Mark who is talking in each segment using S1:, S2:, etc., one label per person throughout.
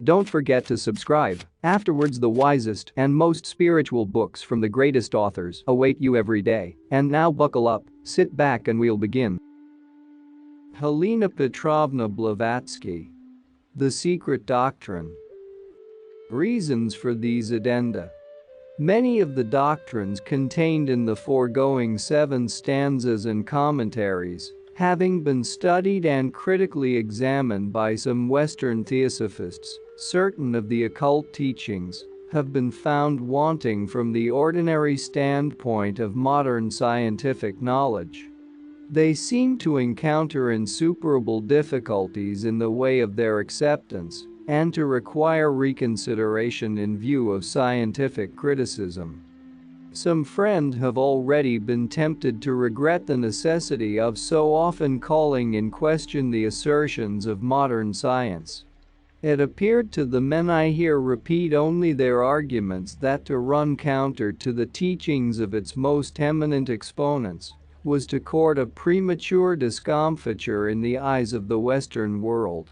S1: Don't forget to subscribe. Afterwards, the wisest and most spiritual books from the greatest authors await you every day. And now buckle up, sit back and we'll begin. Helena Petrovna Blavatsky. The Secret Doctrine. Reasons for these addenda. Many of the doctrines contained in the foregoing 7 stanzas and commentaries, having been studied and critically examined by some Western theosophists, certain of the occult teachings have been found wanting from the ordinary standpoint of modern scientific knowledge. They seem to encounter insuperable difficulties in the way of their acceptance and to require reconsideration in view of scientific criticism. Some friends have already been tempted to regret the necessity of so often calling in question the assertions of modern science. It appeared to the men I hear repeat only their arguments that to run counter to the teachings of its most eminent exponents was to court a premature discomfiture in the eyes of the Western world.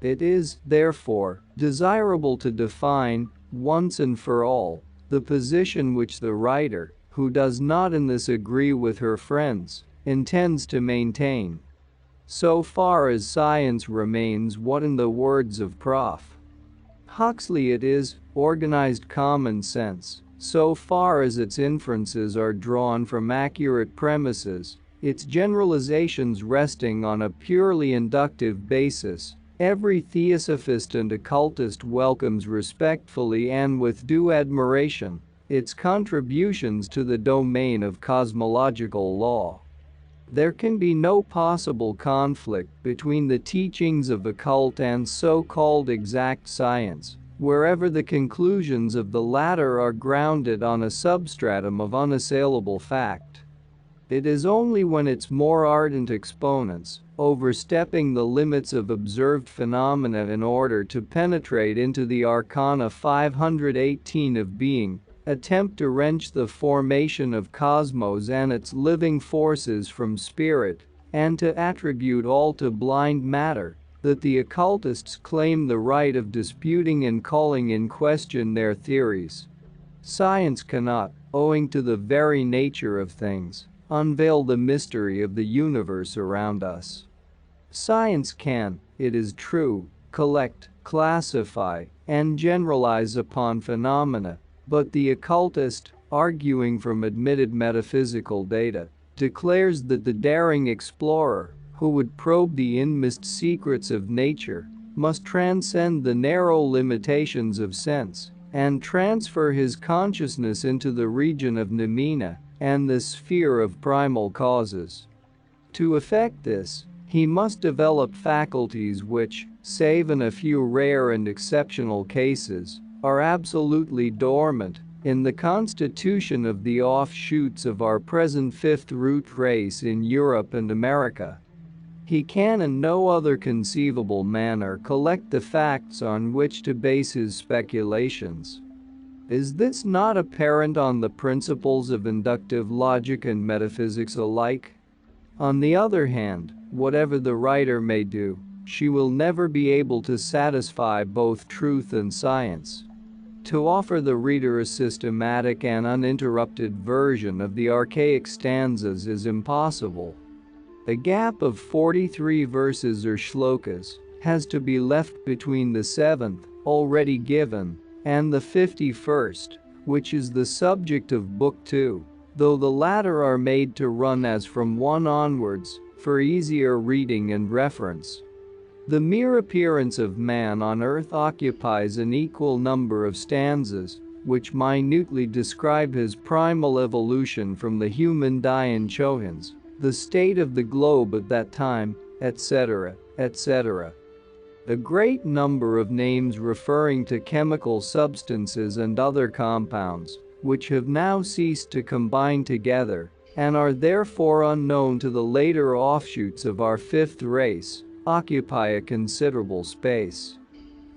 S1: It is, therefore, desirable to define, once and for all, the position which the writer, who does not in this agree with her friends, intends to maintain. So far as science remains what, in the words of Prof. Huxley, it is, organized common sense, so far as its inferences are drawn from accurate premises, its generalizations resting on a purely inductive basis, every theosophist and occultist welcomes respectfully and with due admiration its contributions to the domain of cosmological law. There can be no possible conflict between the teachings of occult and so-called exact science, wherever the conclusions of the latter are grounded on a substratum of unassailable fact. It is only when its more ardent exponents, overstepping the limits of observed phenomena in order to penetrate into the arcana 518 of being, attempt to wrench the formation of cosmos and its living forces from spirit, and to attribute all to blind matter, that the occultists claim the right of disputing and calling in question their theories. Science cannot, owing to the very nature of things, unveil the mystery of the universe around us. Science can, it is true, collect, classify, and generalize upon phenomena, but the occultist, arguing from admitted metaphysical data, declares that the daring explorer, who would probe the inmost secrets of nature, must transcend the narrow limitations of sense and transfer his consciousness into the region of noumena and the sphere of primal causes. To effect this, he must develop faculties which, save in a few rare and exceptional cases, are absolutely dormant in the constitution of the offshoots of our present fifth root race in Europe and America. He can in no other conceivable manner collect the facts on which to base his speculations. Is this not apparent on the principles of inductive logic and metaphysics alike? On the other hand, whatever the writer may do, she will never be able to satisfy both truth and science. To offer the reader a systematic and uninterrupted version of the archaic stanzas is impossible. A gap of 43 verses or shlokas has to be left between the 7th, already given, and the 51st, which is the subject of Book 2, though the latter are made to run as from 1 onwards, for easier reading and reference. The mere appearance of man on earth occupies an equal number of stanzas, which minutely describe his primal evolution from the human Dayan Chohans, the state of the globe at that time, etc., etc. A great number of names referring to chemical substances and other compounds, which have now ceased to combine together, and are therefore unknown to the later offshoots of our fifth race, occupy a considerable space.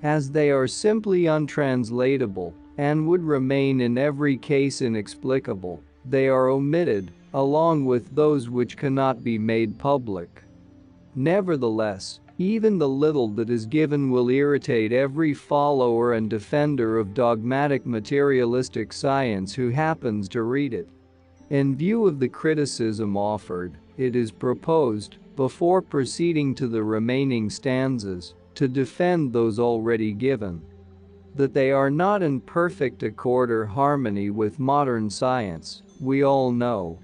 S1: As they are simply untranslatable, and would remain in every case inexplicable, they are omitted, along with those which cannot be made public. Nevertheless, Even the little that is given will irritate every follower and defender of dogmatic materialistic science who happens to read it. In view of the criticism offered, it is proposed, before proceeding to the remaining stanzas, to defend those already given. That they are not in perfect accord or harmony with modern science, we all know.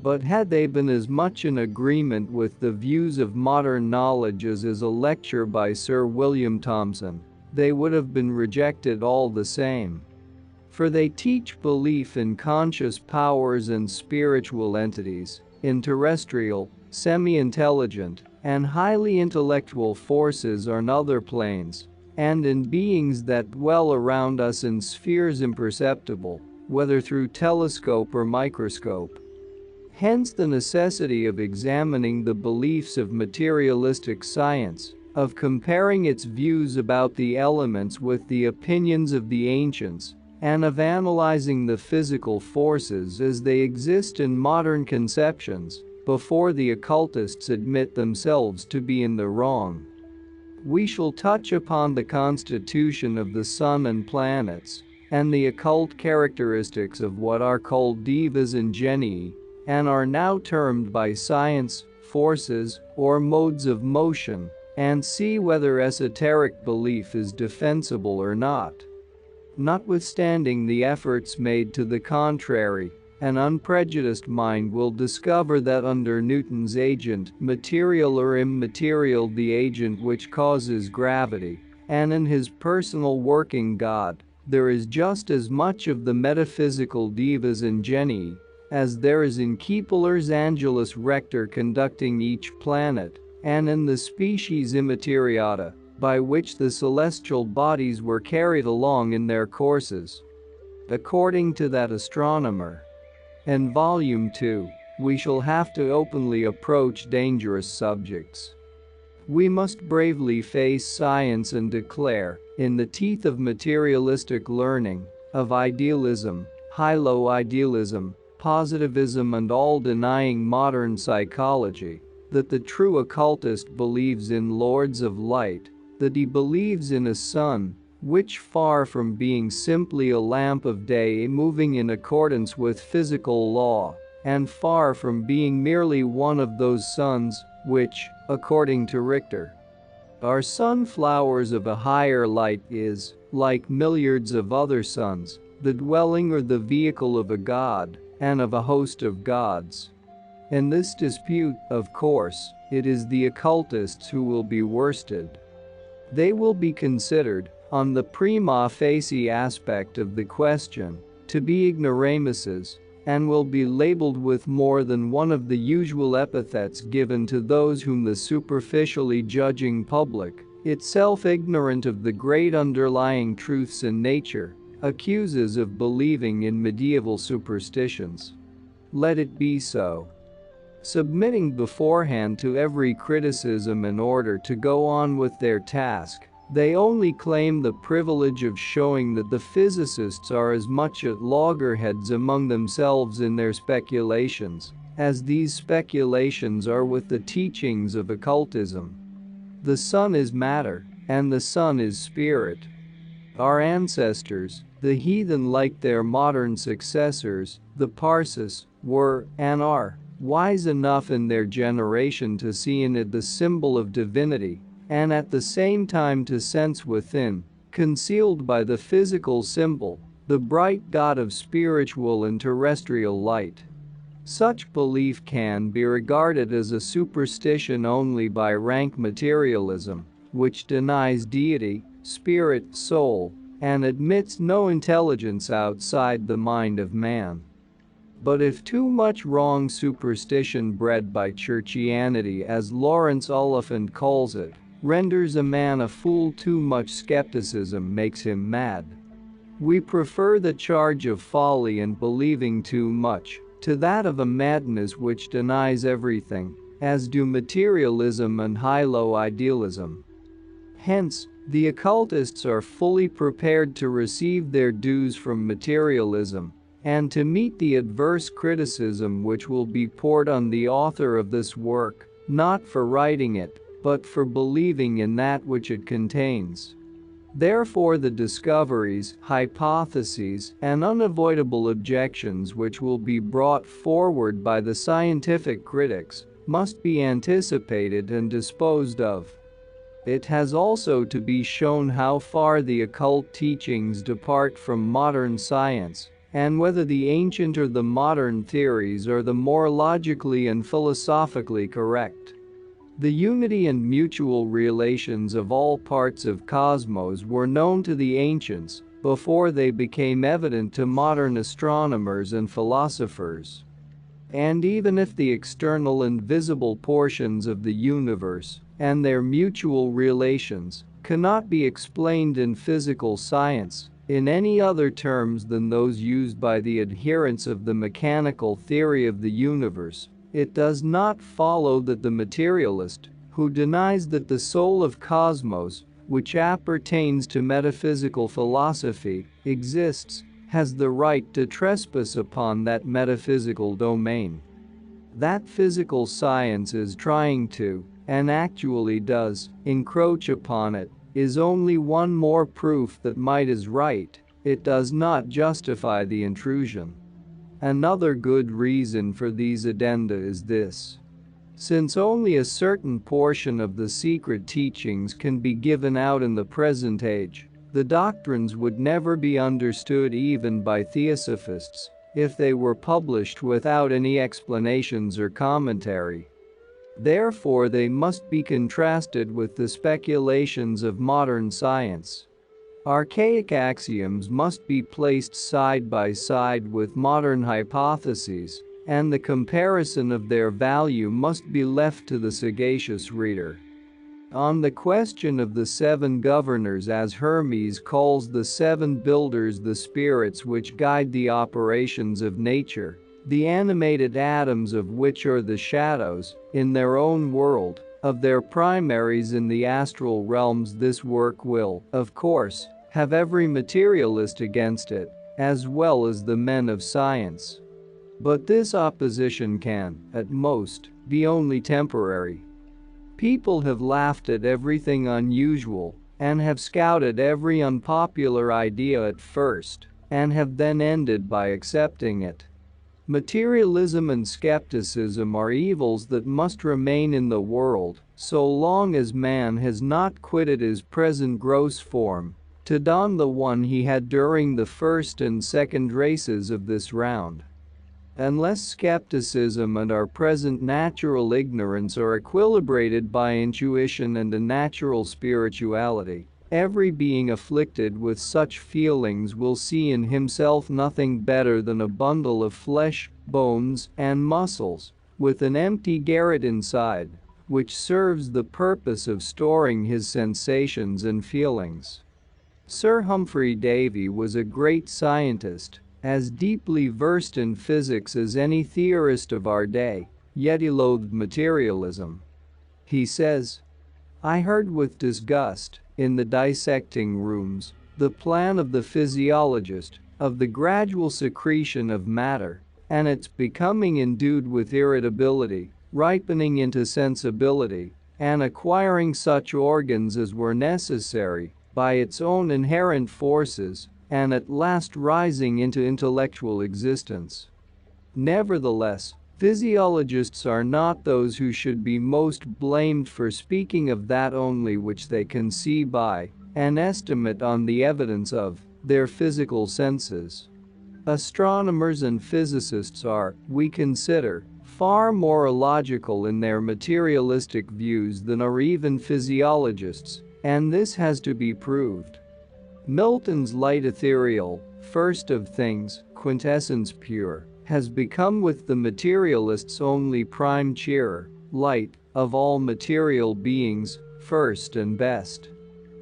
S1: But had they been as much in agreement with the views of modern knowledge as is a lecture by Sir William Thomson, they would have been rejected all the same. For they teach belief in conscious powers and spiritual entities, in terrestrial, semi-intelligent, and highly intellectual forces on other planes, and in beings that dwell around us in spheres imperceptible, whether through telescope or microscope. Hence the necessity of examining the beliefs of materialistic science, of comparing its views about the elements with the opinions of the ancients, and of analyzing the physical forces as they exist in modern conceptions, before the occultists admit themselves to be in the wrong. We shall touch upon the constitution of the sun and planets, and the occult characteristics of what are called devas and genii, and are now termed by science, forces, or modes of motion, and see whether esoteric belief is defensible or not. Notwithstanding the efforts made to the contrary, an unprejudiced mind will discover that under Newton's agent, material or immaterial, the agent which causes gravity, and in his personal working God, there is just as much of the metaphysical devas and genii as there is in Kepler's Angelus Rector conducting each planet, and in the species immateriata, by which the celestial bodies were carried along in their courses. According to that astronomer. In Volume 2, we shall have to openly approach dangerous subjects. We must bravely face science and declare, in the teeth of materialistic learning, of idealism, high-low idealism, positivism and all denying modern psychology, that the true occultist believes in lords of light, that he believes in a sun, which far from being simply a lamp of day moving in accordance with physical law, and far from being merely one of those suns, which, according to Richter, are sunflowers of a higher light, is, like milliards of other suns, the dwelling or the vehicle of a god, and of a host of gods. In this dispute, of course, it is the occultists who will be worsted. They will be considered, on the prima facie aspect of the question, to be ignoramuses, and will be labeled with more than one of the usual epithets given to those whom the superficially judging public, itself ignorant of the great underlying truths in nature, accuses of believing in medieval superstitions. Let it be so. Submitting beforehand to every criticism in order to go on with their task, they only claim the privilege of showing that the physicists are as much at loggerheads among themselves in their speculations, as these speculations are with the teachings of occultism. The sun is matter, and the sun is spirit. Our ancestors, the heathen like their modern successors, the Parsis, were, and are, wise enough in their generation to see in it the symbol of divinity, and at the same time to sense within, concealed by the physical symbol, the bright God of spiritual and terrestrial light. Such belief can be regarded as a superstition only by rank materialism, which denies deity, spirit, soul, and admits no intelligence outside the mind of man. But if too much wrong superstition bred by churchianity, as Lawrence Oliphant calls it, renders a man a fool, too much skepticism makes him mad. We prefer the charge of folly and believing too much to that of a madness which denies everything, as do materialism and high-low idealism. Hence, the occultists are fully prepared to receive their dues from materialism, and to meet the adverse criticism which will be poured on the author of this work, not for writing it, but for believing in that which it contains. Therefore, the discoveries, hypotheses, and unavoidable objections which will be brought forward by the scientific critics must be anticipated and disposed of. It has also to be shown how far the occult teachings depart from modern science, and whether the ancient or the modern theories are the more logically and philosophically correct. The unity and mutual relations of all parts of cosmos were known to the ancients before they became evident to modern astronomers and philosophers. And even if the external and visible portions of the universe and their mutual relations cannot be explained in physical science in any other terms than those used by the adherents of the mechanical theory of the universe, it does not follow that the materialist, who denies that the soul of cosmos, which appertains to metaphysical philosophy, exists, has the right to trespass upon that metaphysical domain. That physical science is trying to, and actually does, encroach upon it, is only one more proof that might is right. It does not justify the intrusion. Another good reason for these addenda is this. Since only a certain portion of the secret teachings can be given out in the present age, the doctrines would never be understood even by theosophists if they were published without any explanations or commentary. Therefore, they must be contrasted with the speculations of modern science. Archaic axioms must be placed side by side with modern hypotheses, and the comparison of their value must be left to the sagacious reader. On the question of the seven governors, as Hermes calls the seven builders, the spirits which guide the operations of nature, the animated atoms of which are the shadows, in their own world, of their primaries in the astral realms, this work will, of course, have every materialist against it, as well as the men of science. But this opposition can, at most, be only temporary. People have laughed at everything unusual and have scouted every unpopular idea at first and have then ended by accepting it. Materialism and skepticism are evils that must remain in the world so long as man has not quitted his present gross form to don the one he had during the first and second races of this round. Unless skepticism and our present natural ignorance are equilibrated by intuition and a natural spirituality, every being afflicted with such feelings will see in himself nothing better than a bundle of flesh, bones, and muscles, with an empty garret inside, which serves the purpose of storing his sensations and feelings. Sir Humphrey Davy was a great scientist, as deeply versed in physics as any theorist of our day, yet he loathed materialism. He says, "I heard with disgust, in the dissecting rooms, the plan of the physiologist, of the gradual secretion of matter, and its becoming endued with irritability, ripening into sensibility, and acquiring such organs as were necessary, by its own inherent forces, and at last rising into intellectual existence." Nevertheless, physiologists are not those who should be most blamed for speaking of that only which they can see by, and estimate on the evidence of, their physical senses. Astronomers and physicists are, we consider, far more illogical in their materialistic views than are even physiologists, and this has to be proved. Milton's light ethereal, first of things, quintessence pure, has become with the materialists only prime cheerer, light, of all material beings, first and best.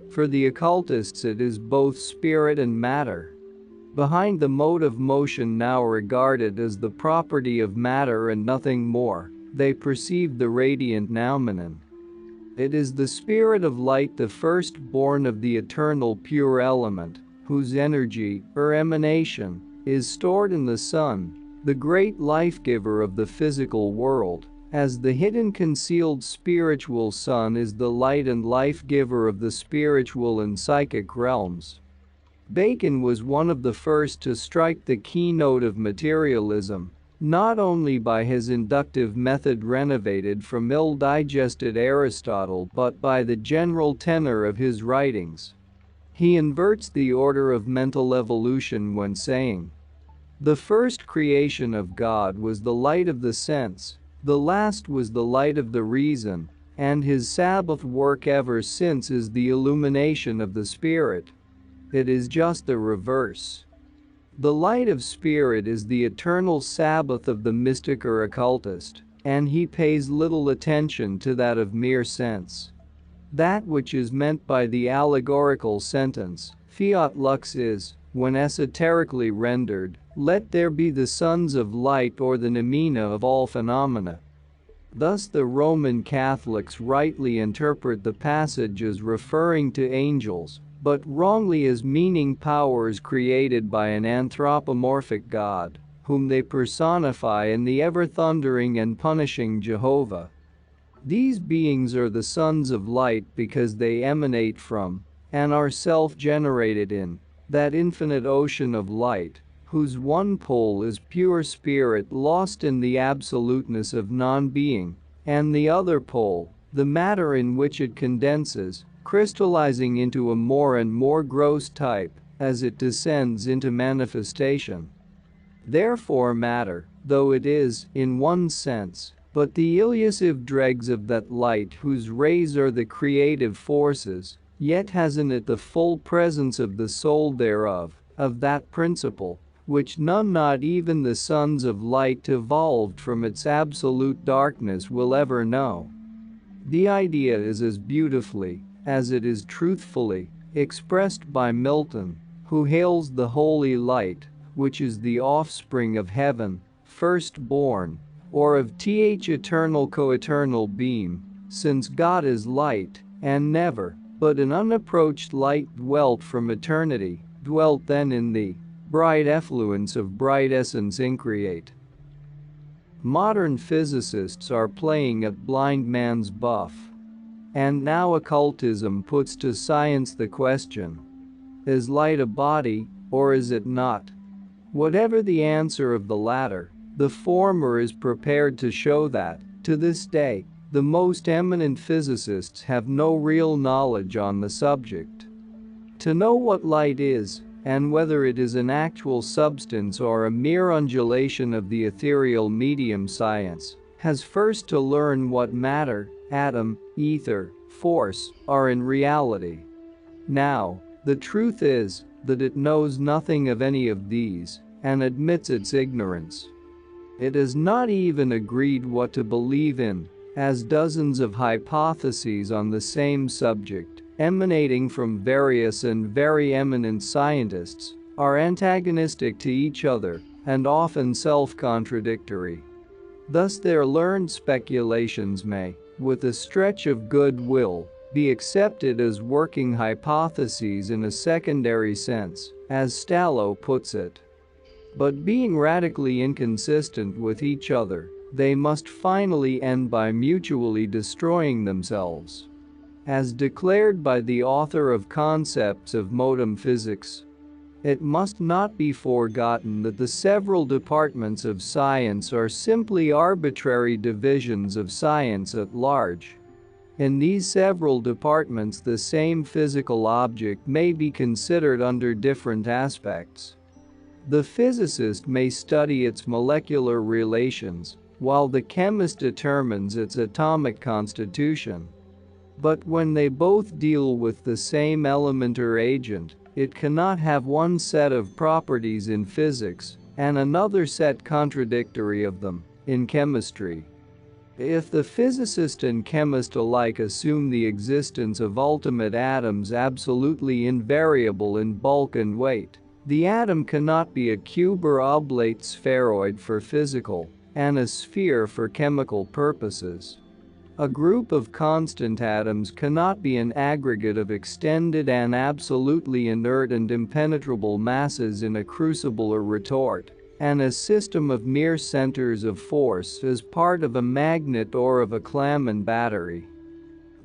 S1: For the occultists it is both spirit and matter. Behind the mode of motion now regarded as the property of matter and nothing more, they perceive the radiant noumenon. It is the spirit of light, the firstborn of the eternal pure element, whose energy, or emanation, is stored in the sun, the great life-giver of the physical world, as the hidden concealed spiritual sun is the light and life giver of the spiritual and psychic realms. Bacon was one of the first to strike the keynote of materialism, not only by his inductive method renovated from ill-digested Aristotle but by the general tenor of his writings. He inverts the order of mental evolution when saying, "The first creation of God was the light of the sense, the last was the light of the reason, and his Sabbath work ever since is the illumination of the Spirit." It is just the reverse. The light of spirit is the eternal Sabbath of the mystic or occultist, and he pays little attention to that of mere sense. That which is meant by the allegorical sentence, fiat lux is, when esoterically rendered, let there be the sons of light or the noumena of all phenomena. Thus the Roman Catholics rightly interpret the passage as referring to angels, but wrongly as meaning powers created by an anthropomorphic God, whom they personify in the ever-thundering and punishing Jehovah. These beings are the sons of light because they emanate from, and are self-generated in, that infinite ocean of light, whose one pole is pure spirit lost in the absoluteness of non-being, and the other pole, the matter in which it condenses, crystallizing into a more and more gross type as it descends into manifestation. Therefore matter, though it is, in one sense, but the elusive dregs of that light whose rays are the creative forces, yet has in it the full presence of the soul thereof, of that principle, which none not even the sons of light evolved from its absolute darkness will ever know. The idea is as beautifully, as it is truthfully, expressed by Milton, who hails the holy light, which is the offspring of heaven, firstborn, or of th eternal coeternal beam, since God is light, and never, but an unapproached light dwelt from eternity, dwelt then in the bright effluence of bright essence increate. Modern physicists are playing at blind man's buff. And now occultism puts to science the question: is light a body, or is it not? Whatever the answer of the latter, the former is prepared to show that, to this day, the most eminent physicists have no real knowledge on the subject. To know what light is, and whether it is an actual substance or a mere undulation of the ethereal medium, science has first to learn what matter, atom, ether, force are in reality. Now, the truth is that it knows nothing of any of these, and admits its ignorance. It has not even agreed what to believe in, as dozens of hypotheses on the same subject, emanating from various and very eminent scientists, are antagonistic to each other, and often self-contradictory. Thus their learned speculations may, with a stretch of goodwill, be accepted as working hypotheses in a secondary sense, as Stallo puts it. But being radically inconsistent with each other, they must finally end by mutually destroying themselves. As declared by the author of Concepts of Modern Physics, it must not be forgotten that the several departments of science are simply arbitrary divisions of science at large. In these several departments, the same physical object may be considered under different aspects. The physicist may study its molecular relations, while the chemist determines its atomic constitution. But when they both deal with the same element or agent, it cannot have one set of properties in physics and another set contradictory of them in chemistry. If the physicist and chemist alike assume the existence of ultimate atoms absolutely invariable in bulk and weight, the atom cannot be a cube or oblate spheroid for physical, and a sphere for chemical purposes. A group of constant atoms cannot be an aggregate of extended and absolutely inert and impenetrable masses in a crucible or retort, and a system of mere centers of force as part of a magnet or of a clam and battery.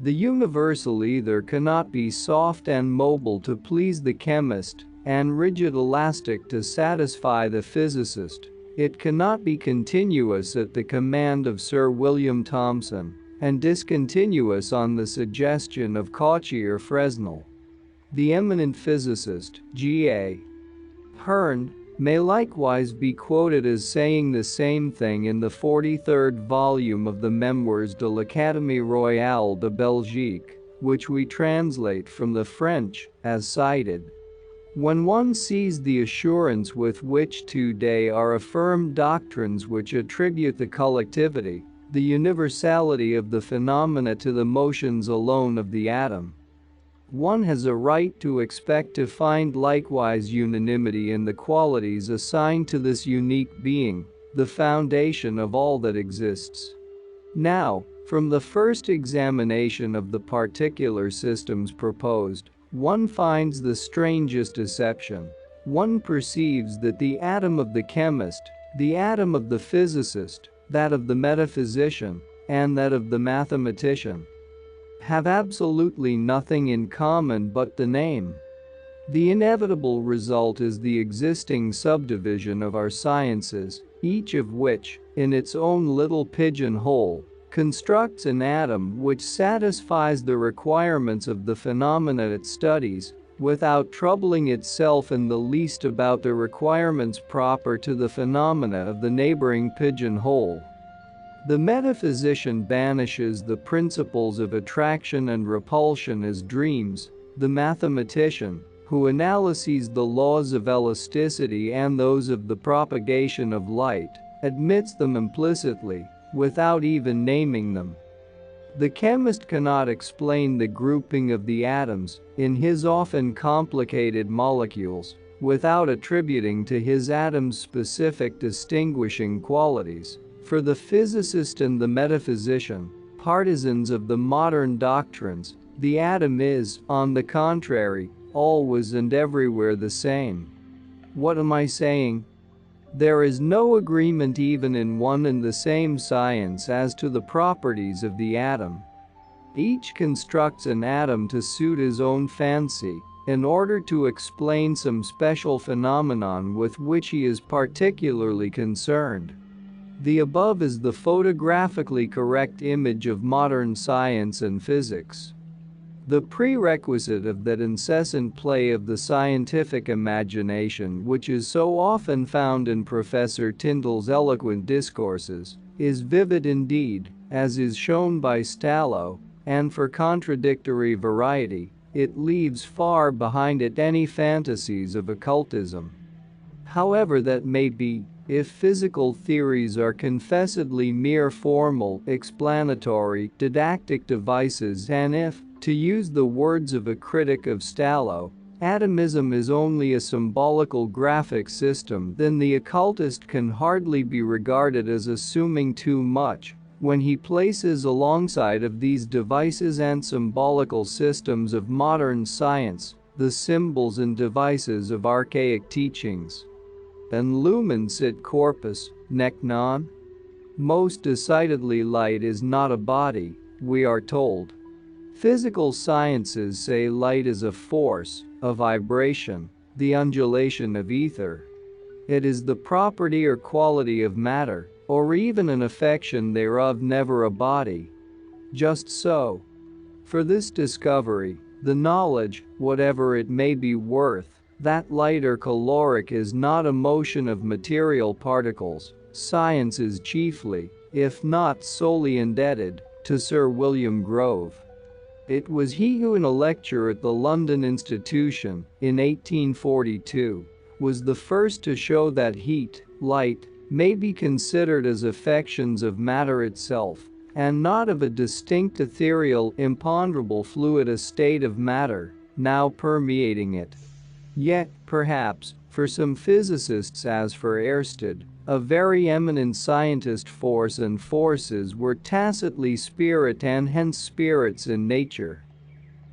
S1: The universal ether cannot be soft and mobile to please the chemist and rigid elastic to satisfy the physicist. It cannot be continuous at the command of Sir William Thomson and discontinuous on the suggestion of Cauchy or Fresnel. The eminent physicist, G.A. Hearn, may likewise be quoted as saying the same thing in the 43rd volume of the Memoirs de l'Académie Royale de Belgique, which we translate from the French as cited. When one sees the assurance with which today are affirmed doctrines which attribute the collectivity, the universality of the phenomena to the motions alone of the atom, one has a right to expect to find likewise unanimity in the qualities assigned to this unique being, the foundation of all that exists. Now, from the first examination of the particular systems proposed, one finds the strangest deception. One perceives that the atom of the chemist, the atom of the physicist, that of the metaphysician, and that of the mathematician have absolutely nothing in common but the name. The inevitable result is the existing subdivision of our sciences, each of which, in its own little pigeonhole, constructs an atom which satisfies the requirements of the phenomena it studies, without troubling itself in the least about the requirements proper to the phenomena of the neighboring pigeonhole. The metaphysician banishes the principles of attraction and repulsion as dreams. The mathematician, who analyses the laws of elasticity and those of the propagation of light, admits them implicitly, without even naming them. The chemist cannot explain the grouping of the atoms in his often complicated molecules without attributing to his atoms specific distinguishing qualities. For the physicist and the metaphysician, partisans of the modern doctrines, the atom is, on the contrary, always and everywhere the same. What am I saying? There is no agreement even in one and the same science as to the properties of the atom. Each constructs an atom to suit his own fancy, in order to explain some special phenomenon with which he is particularly concerned. The above is the photographically correct image of modern science and physics. The prerequisite of that incessant play of the scientific imagination which is so often found in Professor Tyndall's eloquent discourses is vivid indeed, as is shown by Stallo, and for contradictory variety, it leaves far behind it any fantasies of occultism. However that may be, if physical theories are confessedly mere formal, explanatory, didactic devices and if, to use the words of a critic of Stallo, atomism is only a symbolical graphic system, then the occultist can hardly be regarded as assuming too much when he places alongside of these devices and symbolical systems of modern science the symbols and devices of archaic teachings. And lumen sit corpus, nec non? Most decidedly light is not a body, we are told. Physical sciences say light is a force, a vibration, the undulation of ether. It is the property or quality of matter, or even an affection thereof, never a body. Just so. For this discovery, the knowledge, whatever it may be worth, that light or caloric is not a motion of material particles, science is chiefly, if not solely indebted, to Sir William Grove. It was he who in a lecture at the London Institution, in 1842, was the first to show that heat, light, may be considered as affections of matter itself, and not of a distinct ethereal, imponderable fluid, a state of matter, now permeating it. Yet, perhaps, for some physicists as for Ørsted, a very eminent scientist, force and forces were tacitly spirit and hence spirits in nature.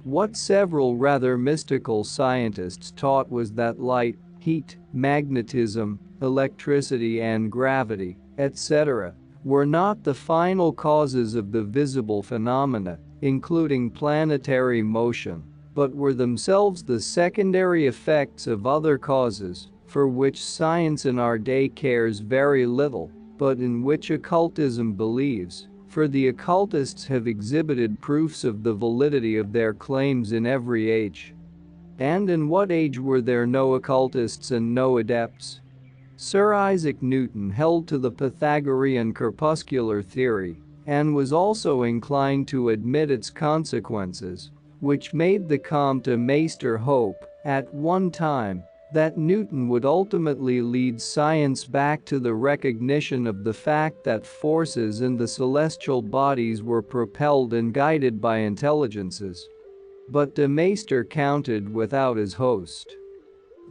S1: What several rather mystical scientists taught was that light, heat, magnetism, electricity and gravity, etc., were not the final causes of the visible phenomena, including planetary motion, but were themselves the secondary effects of other causes, for which science in our day cares very little, but in which occultism believes, for the occultists have exhibited proofs of the validity of their claims in every age. And in what age were there no occultists and no adepts? Sir Isaac Newton held to the Pythagorean corpuscular theory and was also inclined to admit its consequences, which made the Comte Master hope, at one time, that Newton would ultimately lead science back to the recognition of the fact that forces in the celestial bodies were propelled and guided by intelligences. But de Master counted without his host.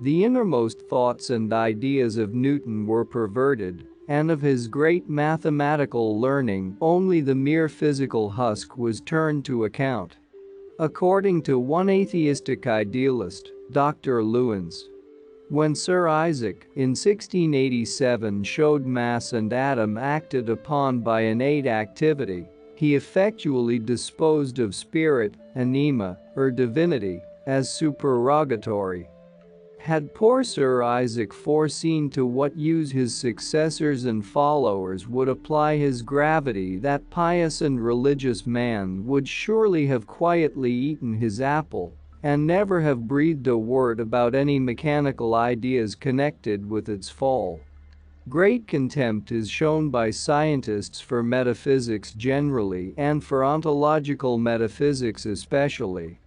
S1: The innermost thoughts and ideas of Newton were perverted, and of his great mathematical learning only the mere physical husk was turned to account. According to one atheistic idealist, Dr. Lewins, when Sir Isaac, in 1687, showed mass and atom acted upon by innate activity, he effectually disposed of spirit, anima, or divinity, as supererogatory. Had poor Sir Isaac foreseen to what use his successors and followers would apply his gravity, that pious and religious man would surely have quietly eaten his apple and never have breathed a word about any mechanical ideas connected with its fall. Great contempt is shown by scientists for metaphysics generally and for ontological metaphysics especially.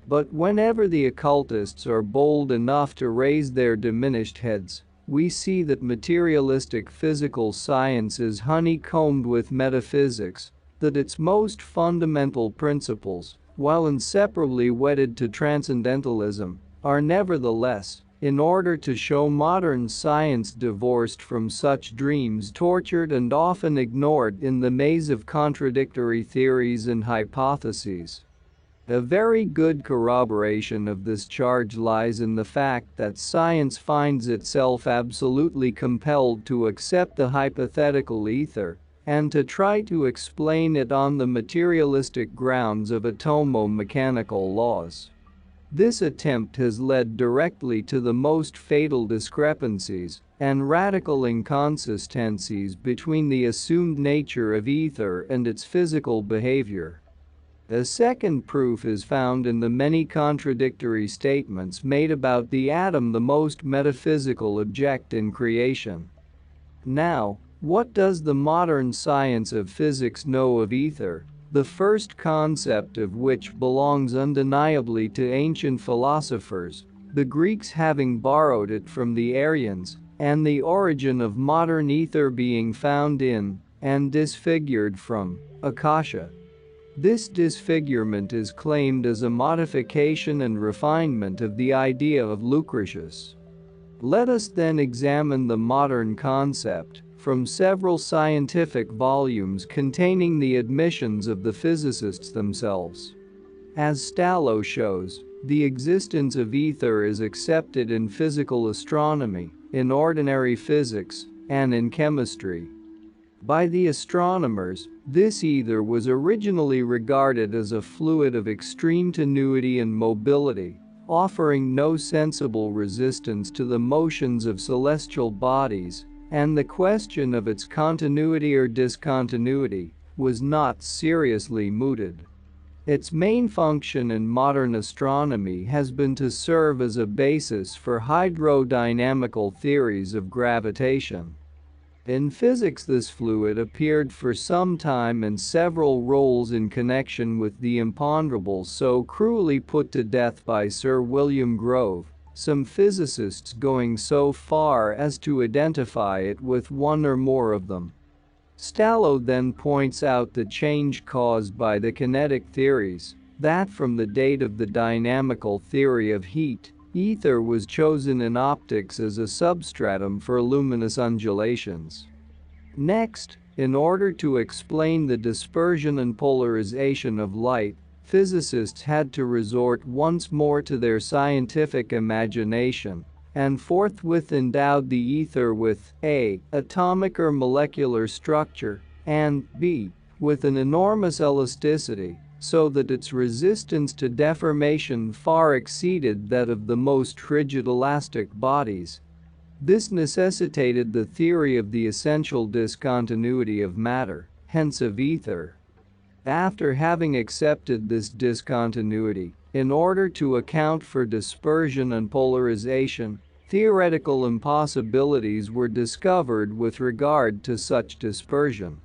S1: But whenever the occultists are bold enough to raise their diminished heads, we see that materialistic physical science is honeycombed with metaphysics, that its most fundamental principles, while inseparably wedded to transcendentalism, are nevertheless, in order to show modern science divorced from such dreams, tortured and often ignored in the maze of contradictory theories and hypotheses. A very good corroboration of this charge lies in the fact that science finds itself absolutely compelled to accept the hypothetical ether and to try to explain it on the materialistic grounds of atomo-mechanical laws. This attempt has led directly to the most fatal discrepancies and radical inconsistencies between the assumed nature of ether and its physical behavior. A second proof is found in the many contradictory statements made about the atom, the most metaphysical object in creation. Now, what does the modern science of physics know of ether, the first concept of which belongs undeniably to ancient philosophers, the Greeks having borrowed it from the Aryans, and the origin of modern ether being found in, and disfigured from, Akasha? This disfigurement is claimed as a modification and refinement of the idea of Lucretius. Let us then examine the modern concept from several scientific volumes containing the admissions of the physicists themselves. As Stallo shows, the existence of ether is accepted in physical astronomy, in ordinary physics, and in chemistry. By the astronomers, this ether was originally regarded as a fluid of extreme tenuity and mobility, offering no sensible resistance to the motions of celestial bodies, and the question of its continuity or discontinuity was not seriously mooted. Its main function in modern astronomy has been to serve as a basis for hydrodynamical theories of gravitation. In physics, this fluid appeared for some time in several roles in connection with the imponderables so cruelly put to death by Sir William Grove, some physicists going so far as to identify it with one or more of them. Stallo then points out the change caused by the kinetic theories, that from the date of the dynamical theory of heat, ether was chosen in optics as a substratum for luminous undulations. Next, in order to explain the dispersion and polarization of light, physicists had to resort once more to their scientific imagination and forthwith endowed the ether with A. atomic or molecular structure, and B. with an enormous elasticity, so that its resistance to deformation far exceeded that of the most rigid elastic bodies. This necessitated the theory of the essential discontinuity of matter, hence of ether. After having accepted this discontinuity, in order to account for dispersion and polarization, theoretical impossibilities were discovered with regard to such dispersion.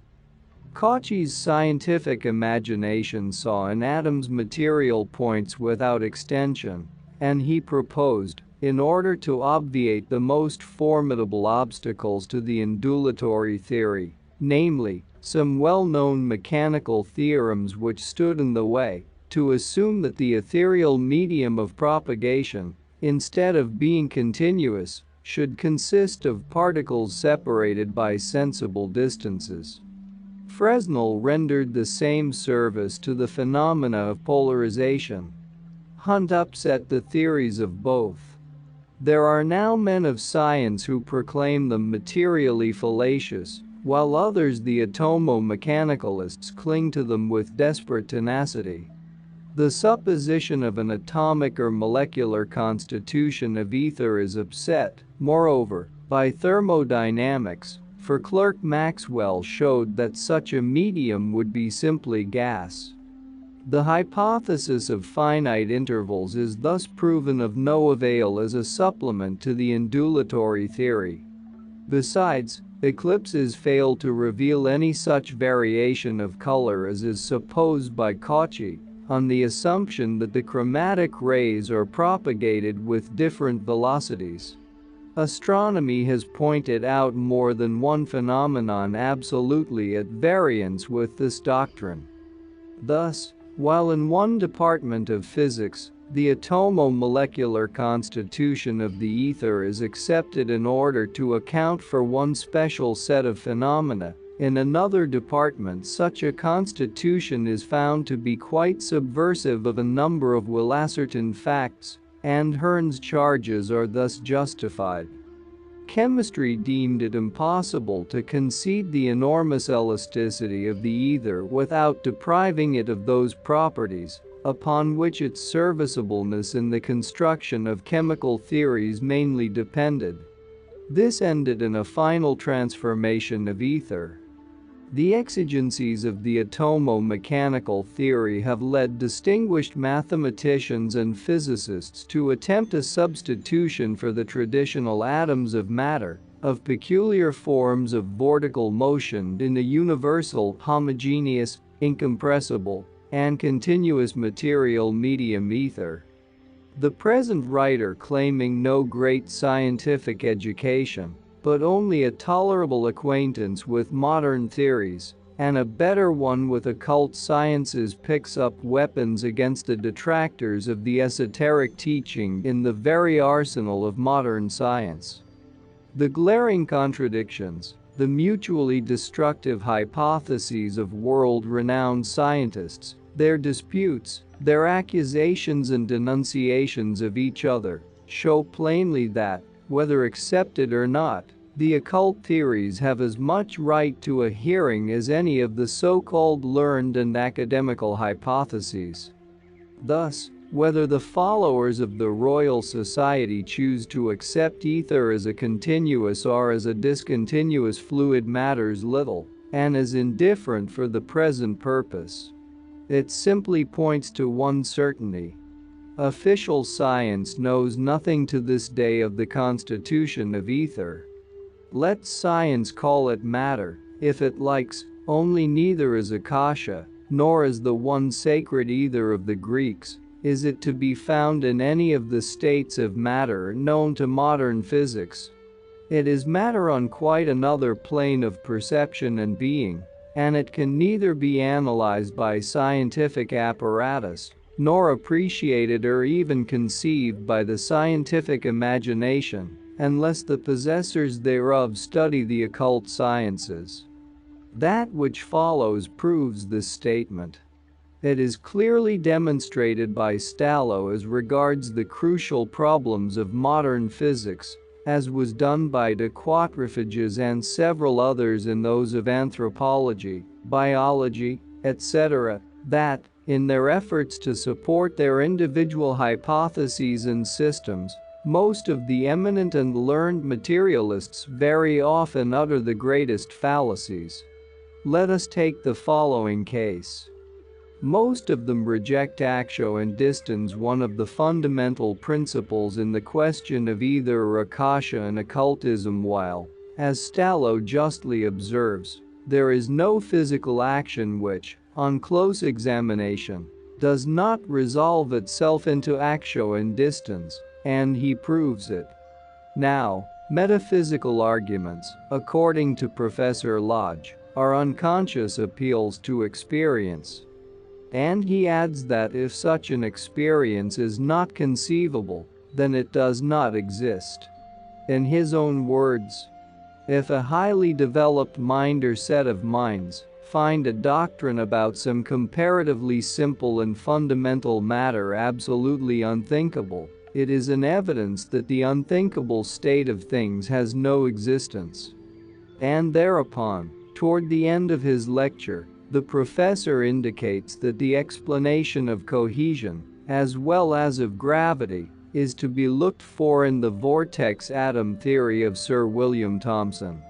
S1: Cauchy's scientific imagination saw in atoms material points without extension, and he proposed, in order to obviate the most formidable obstacles to the undulatory theory, namely, some well-known mechanical theorems which stood in the way, to assume that the ethereal medium of propagation, instead of being continuous, should consist of particles separated by sensible distances. Fresnel rendered the same service to the phenomena of polarization. Hunt upset the theories of both. There are now men of science who proclaim them materially fallacious, while others, the atomo-mechanicalists, cling to them with desperate tenacity. The supposition of an atomic or molecular constitution of ether is upset, moreover, by thermodynamics, for Clerk Maxwell showed that such a medium would be simply gas. The hypothesis of finite intervals is thus proven of no avail as a supplement to the undulatory theory. Besides, eclipses fail to reveal any such variation of color as is supposed by Cauchy, on the assumption that the chromatic rays are propagated with different velocities. Astronomy has pointed out more than one phenomenon absolutely at variance with this doctrine. Thus, while in one department of physics, the atomo-molecular constitution of the ether is accepted in order to account for one special set of phenomena, in another department such a constitution is found to be quite subversive of a number of well-ascertained facts, and Herne's charges are thus justified. Chemistry deemed it impossible to concede the enormous elasticity of the ether without depriving it of those properties upon which its serviceableness in the construction of chemical theories mainly depended. This ended in a final transformation of ether. The exigencies of the atomo-mechanical theory have led distinguished mathematicians and physicists to attempt a substitution for the traditional atoms of matter, of peculiar forms of vortical motion in a universal, homogeneous, incompressible, and continuous material medium ether. The present writer, claiming no great scientific education, but only a tolerable acquaintance with modern theories, and a better one with occult sciences, picks up weapons against the detractors of the esoteric teaching in the very arsenal of modern science. The glaring contradictions, the mutually destructive hypotheses of world-renowned scientists, their disputes, their accusations and denunciations of each other, show plainly that, whether accepted or not, the occult theories have as much right to a hearing as any of the so-called learned and academical hypotheses. Thus, whether the followers of the Royal Society choose to accept ether as a continuous or as a discontinuous fluid matters little, and is indifferent for the present purpose. It simply points to one certainty. Official science knows nothing to this day of the constitution of ether. Let science call it matter, if it likes, only neither as Akasha, nor as the one sacred ether of the Greeks, is it to be found in any of the states of matter known to modern physics. It is matter on quite another plane of perception and being, and it can neither be analyzed by scientific apparatus, nor appreciated or even conceived by the scientific imagination, unless the possessors thereof study the occult sciences. That which follows proves this statement. It is clearly demonstrated by Stallo as regards the crucial problems of modern physics, as was done by de Quatrefages and several others in those of anthropology, biology, etc., that, in their efforts to support their individual hypotheses and systems, most of the eminent and learned materialists very often utter the greatest fallacies. Let us take the following case. Most of them reject action and distance, one of the fundamental principles in the question of either Akasha and occultism, while, as Stallo justly observes, there is no physical action which, on close examination, does not resolve itself into action and distance, and he proves it. Now, metaphysical arguments, according to Professor Lodge, are unconscious appeals to experience. And he adds that if such an experience is not conceivable, then it does not exist. In his own words, if a highly developed mind or set of minds find a doctrine about some comparatively simple and fundamental matter absolutely unthinkable, it is an evidence that the unthinkable state of things has no existence. And thereupon, toward the end of his lecture, the professor indicates that the explanation of cohesion, as well as of gravity, is to be looked for in the vortex atom theory of Sir William Thomson.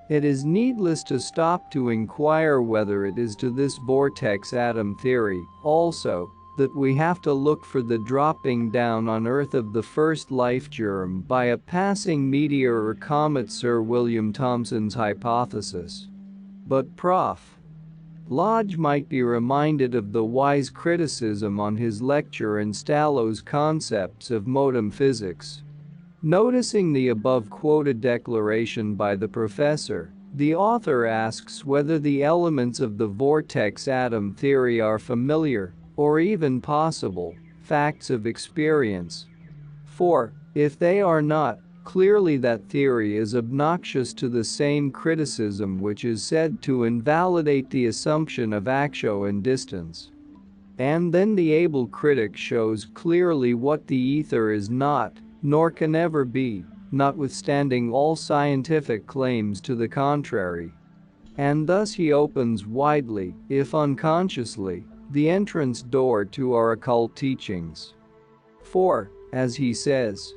S1: It is needless to stop to inquire whether it is to this vortex atom theory, also, that we have to look for the dropping down on Earth of the first life germ by a passing meteor or comet, Sir William Thomson's hypothesis. But Prof. Lodge might be reminded of the wise criticism on his lecture in Stallo's Concepts of Modern Physics. Noticing the above-quoted declaration by the professor, the author asks whether the elements of the vortex atom theory are familiar, or even possible, facts of experience. For, if they are not, clearly that theory is obnoxious to the same criticism which is said to invalidate the assumption of action and distance. And then the able critic shows clearly what the ether is not, nor can ever be, notwithstanding all scientific claims to the contrary. And thus he opens widely, if unconsciously, the entrance door to our occult teachings. For, as he says,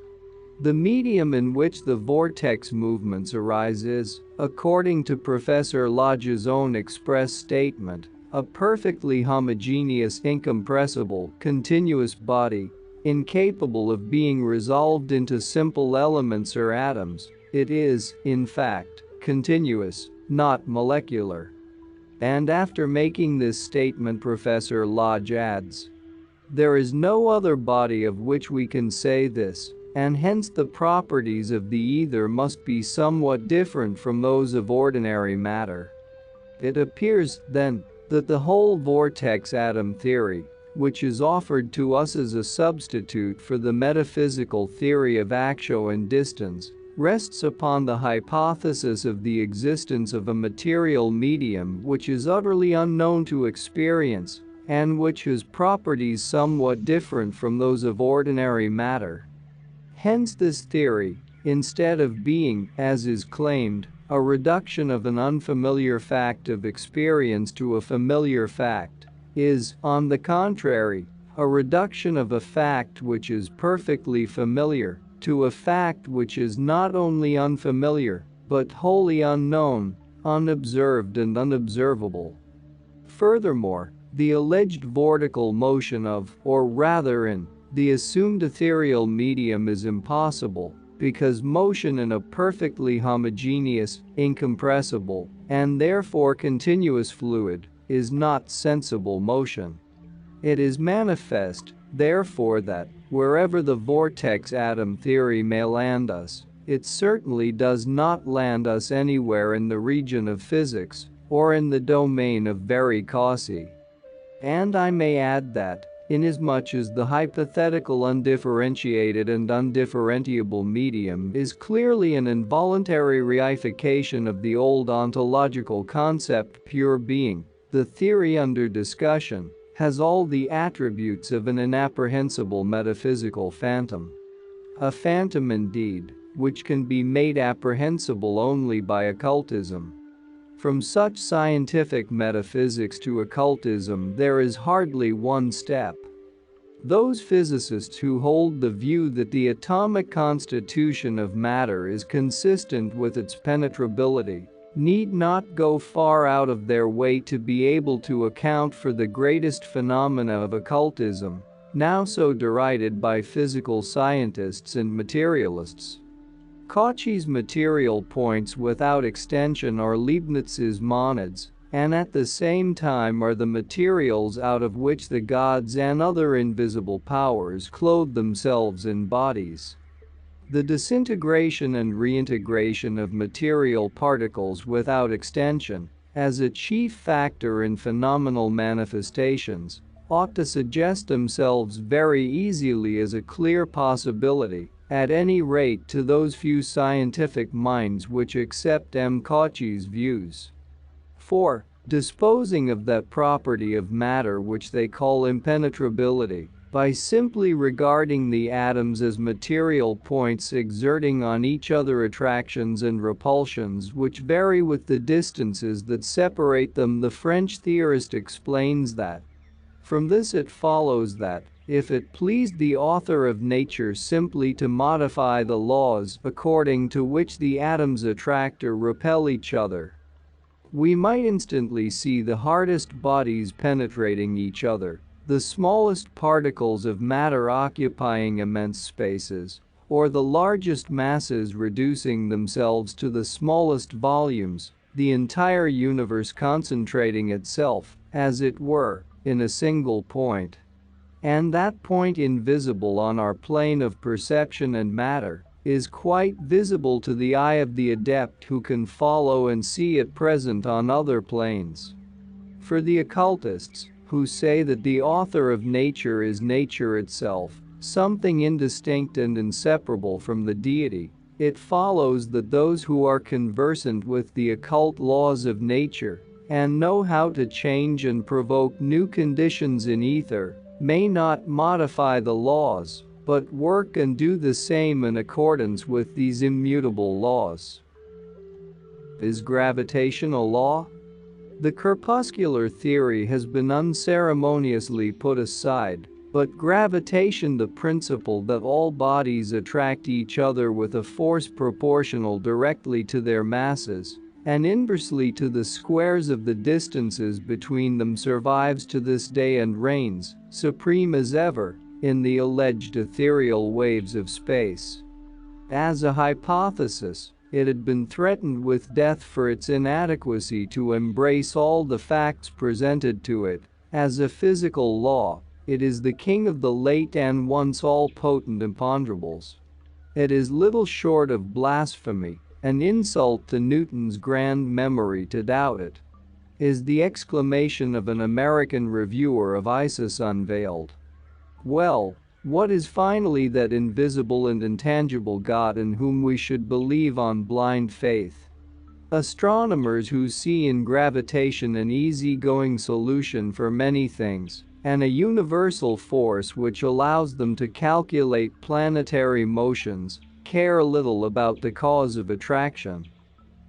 S1: the medium in which the vortex movements arise is, according to Professor Lodge's own express statement, a perfectly homogeneous, incompressible, continuous body, incapable of being resolved into simple elements or atoms. It is, in fact, continuous, not molecular. And after making this statement, Professor Lodge adds, there is no other body of which we can say this, and hence the properties of the ether must be somewhat different from those of ordinary matter. It appears, then, that the whole vortex atom theory, which is offered to us as a substitute for the metaphysical theory of action and distance, rests upon the hypothesis of the existence of a material medium which is utterly unknown to experience, and which has properties somewhat different from those of ordinary matter. Hence this theory, instead of being, as is claimed, a reduction of an unfamiliar fact of experience to a familiar fact, is, on the contrary, a reduction of a fact which is perfectly familiar to a fact which is not only unfamiliar, but wholly unknown, unobserved and unobservable. Furthermore, the alleged vortical motion of, or rather in, the assumed ethereal medium is impossible, because motion in a perfectly homogeneous, incompressible, and therefore continuous fluid, is not sensible motion. It is manifest, therefore, that, wherever the vortex atom theory may land us, it certainly does not land us anywhere in the region of physics, or in the domain of very causae. And I may add that, inasmuch as the hypothetical undifferentiated and undifferentiable medium is clearly an involuntary reification of the old ontological concept pure being, the theory under discussion, has all the attributes of an inapprehensible metaphysical phantom. A phantom indeed, which can be made apprehensible only by occultism. From such scientific metaphysics to occultism there is hardly one step. Those physicists who hold the view that the atomic constitution of matter is consistent with its penetrability need not go far out of their way to be able to account for the greatest phenomena of occultism, now so derided by physical scientists and materialists. Cauchy's material points without extension are Leibniz's monads, and at the same time are the materials out of which the gods and other invisible powers clothe themselves in bodies. The disintegration and reintegration of material particles without extension, as a chief factor in phenomenal manifestations, ought to suggest themselves very easily as a clear possibility, at any rate to those few scientific minds which accept M. Cauchy's views. 4. Disposing of that property of matter which they call impenetrability, by simply regarding the atoms as material points exerting on each other attractions and repulsions which vary with the distances that separate them, the French theorist explains that. From this it follows that, if it pleased the author of nature simply to modify the laws according to which the atoms attract or repel each other, we might instantly see the hardest bodies penetrating each other, the smallest particles of matter occupying immense spaces, or the largest masses reducing themselves to the smallest volumes, the entire universe concentrating itself, as it were, in a single point. And that point, invisible on our plane of perception and matter, is quite visible to the eye of the adept who can follow and see it present on other planes. For the occultists, who say that the author of nature is nature itself, something indistinct and inseparable from the deity, it follows that those who are conversant with the occult laws of nature and know how to change and provoke new conditions in ether may not modify the laws, but work and do the same in accordance with these immutable laws. Is gravitation a law? The corpuscular theory has been unceremoniously put aside, but gravitation, the principle that all bodies attract each other with a force proportional directly to their masses and inversely to the squares of the distances between them, survives to this day and reigns, supreme as ever, in the alleged ethereal waves of space. As a hypothesis, it had been threatened with death for its inadequacy to embrace all the facts presented to it. As a physical law, it is the king of the late and once all-potent imponderables. It is little short of blasphemy, an insult to Newton's grand memory to doubt it. Is the exclamation of an American reviewer of Isis unveiled. Well, what is finally that invisible and intangible God in whom we should believe on blind faith? Astronomers who see in gravitation an easy-going solution for many things, and a universal force which allows them to calculate planetary motions, care little about the cause of attraction.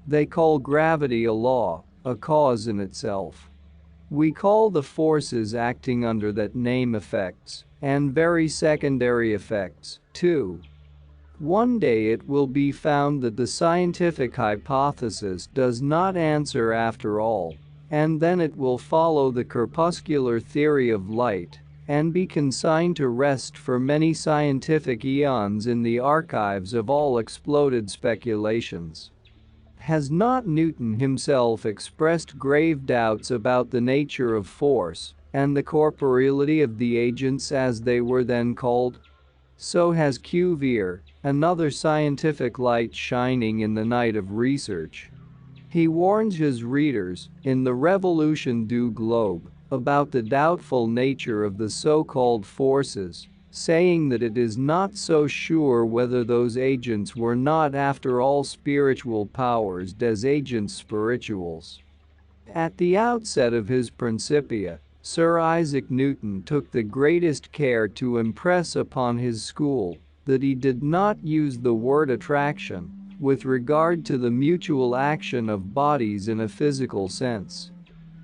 S1: They call gravity a law, a cause in itself. We call the forces acting under that name effects, and very secondary effects, too. One day it will be found that the scientific hypothesis does not answer after all, and then it will follow the corpuscular theory of light and be consigned to rest for many scientific eons in the archives of all exploded speculations. Has not Newton himself expressed grave doubts about the nature of force and the corporeality of the agents as they were then called? So has Cuvier, another scientific light shining in the night of research. He warns his readers, in the Revolution du Globe, about the doubtful nature of the so-called forces, saying that it is not so sure whether those agents were not after all spiritual powers des agents spirituals. At the outset of his Principia, Sir Isaac Newton took the greatest care to impress upon his school that he did not use the word attraction with regard to the mutual action of bodies in a physical sense.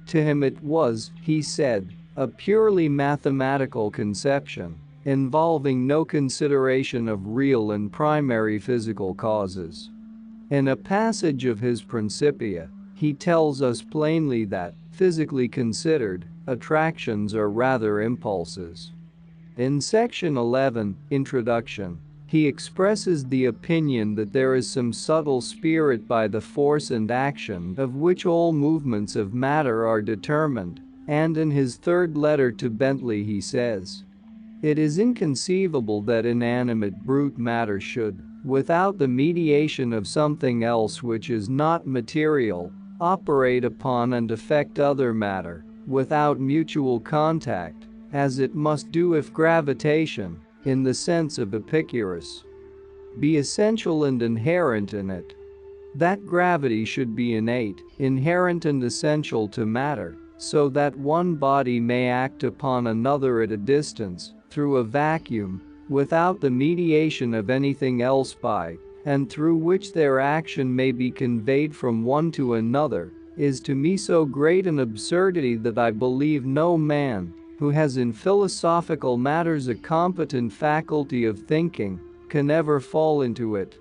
S1: To him it was, he said, a purely mathematical conception, involving no consideration of real and primary physical causes. In a passage of his Principia, he tells us plainly that, physically considered, attractions are rather impulses. In section 11, Introduction, he expresses the opinion that there is some subtle spirit by the force and action of which all movements of matter are determined, and in his third letter to Bentley he says, "It is inconceivable that inanimate brute matter should, without the mediation of something else which is not material, operate upon and affect other matter, without mutual contact, as it must do if gravitation, in the sense of Epicurus, be essential and inherent in it. That gravity should be innate, inherent and essential to matter, so that one body may act upon another at a distance, through a vacuum, without the mediation of anything else by, and through which their action may be conveyed from one to another, is to me so great an absurdity that I believe no man, who has in philosophical matters a competent faculty of thinking, can ever fall into it.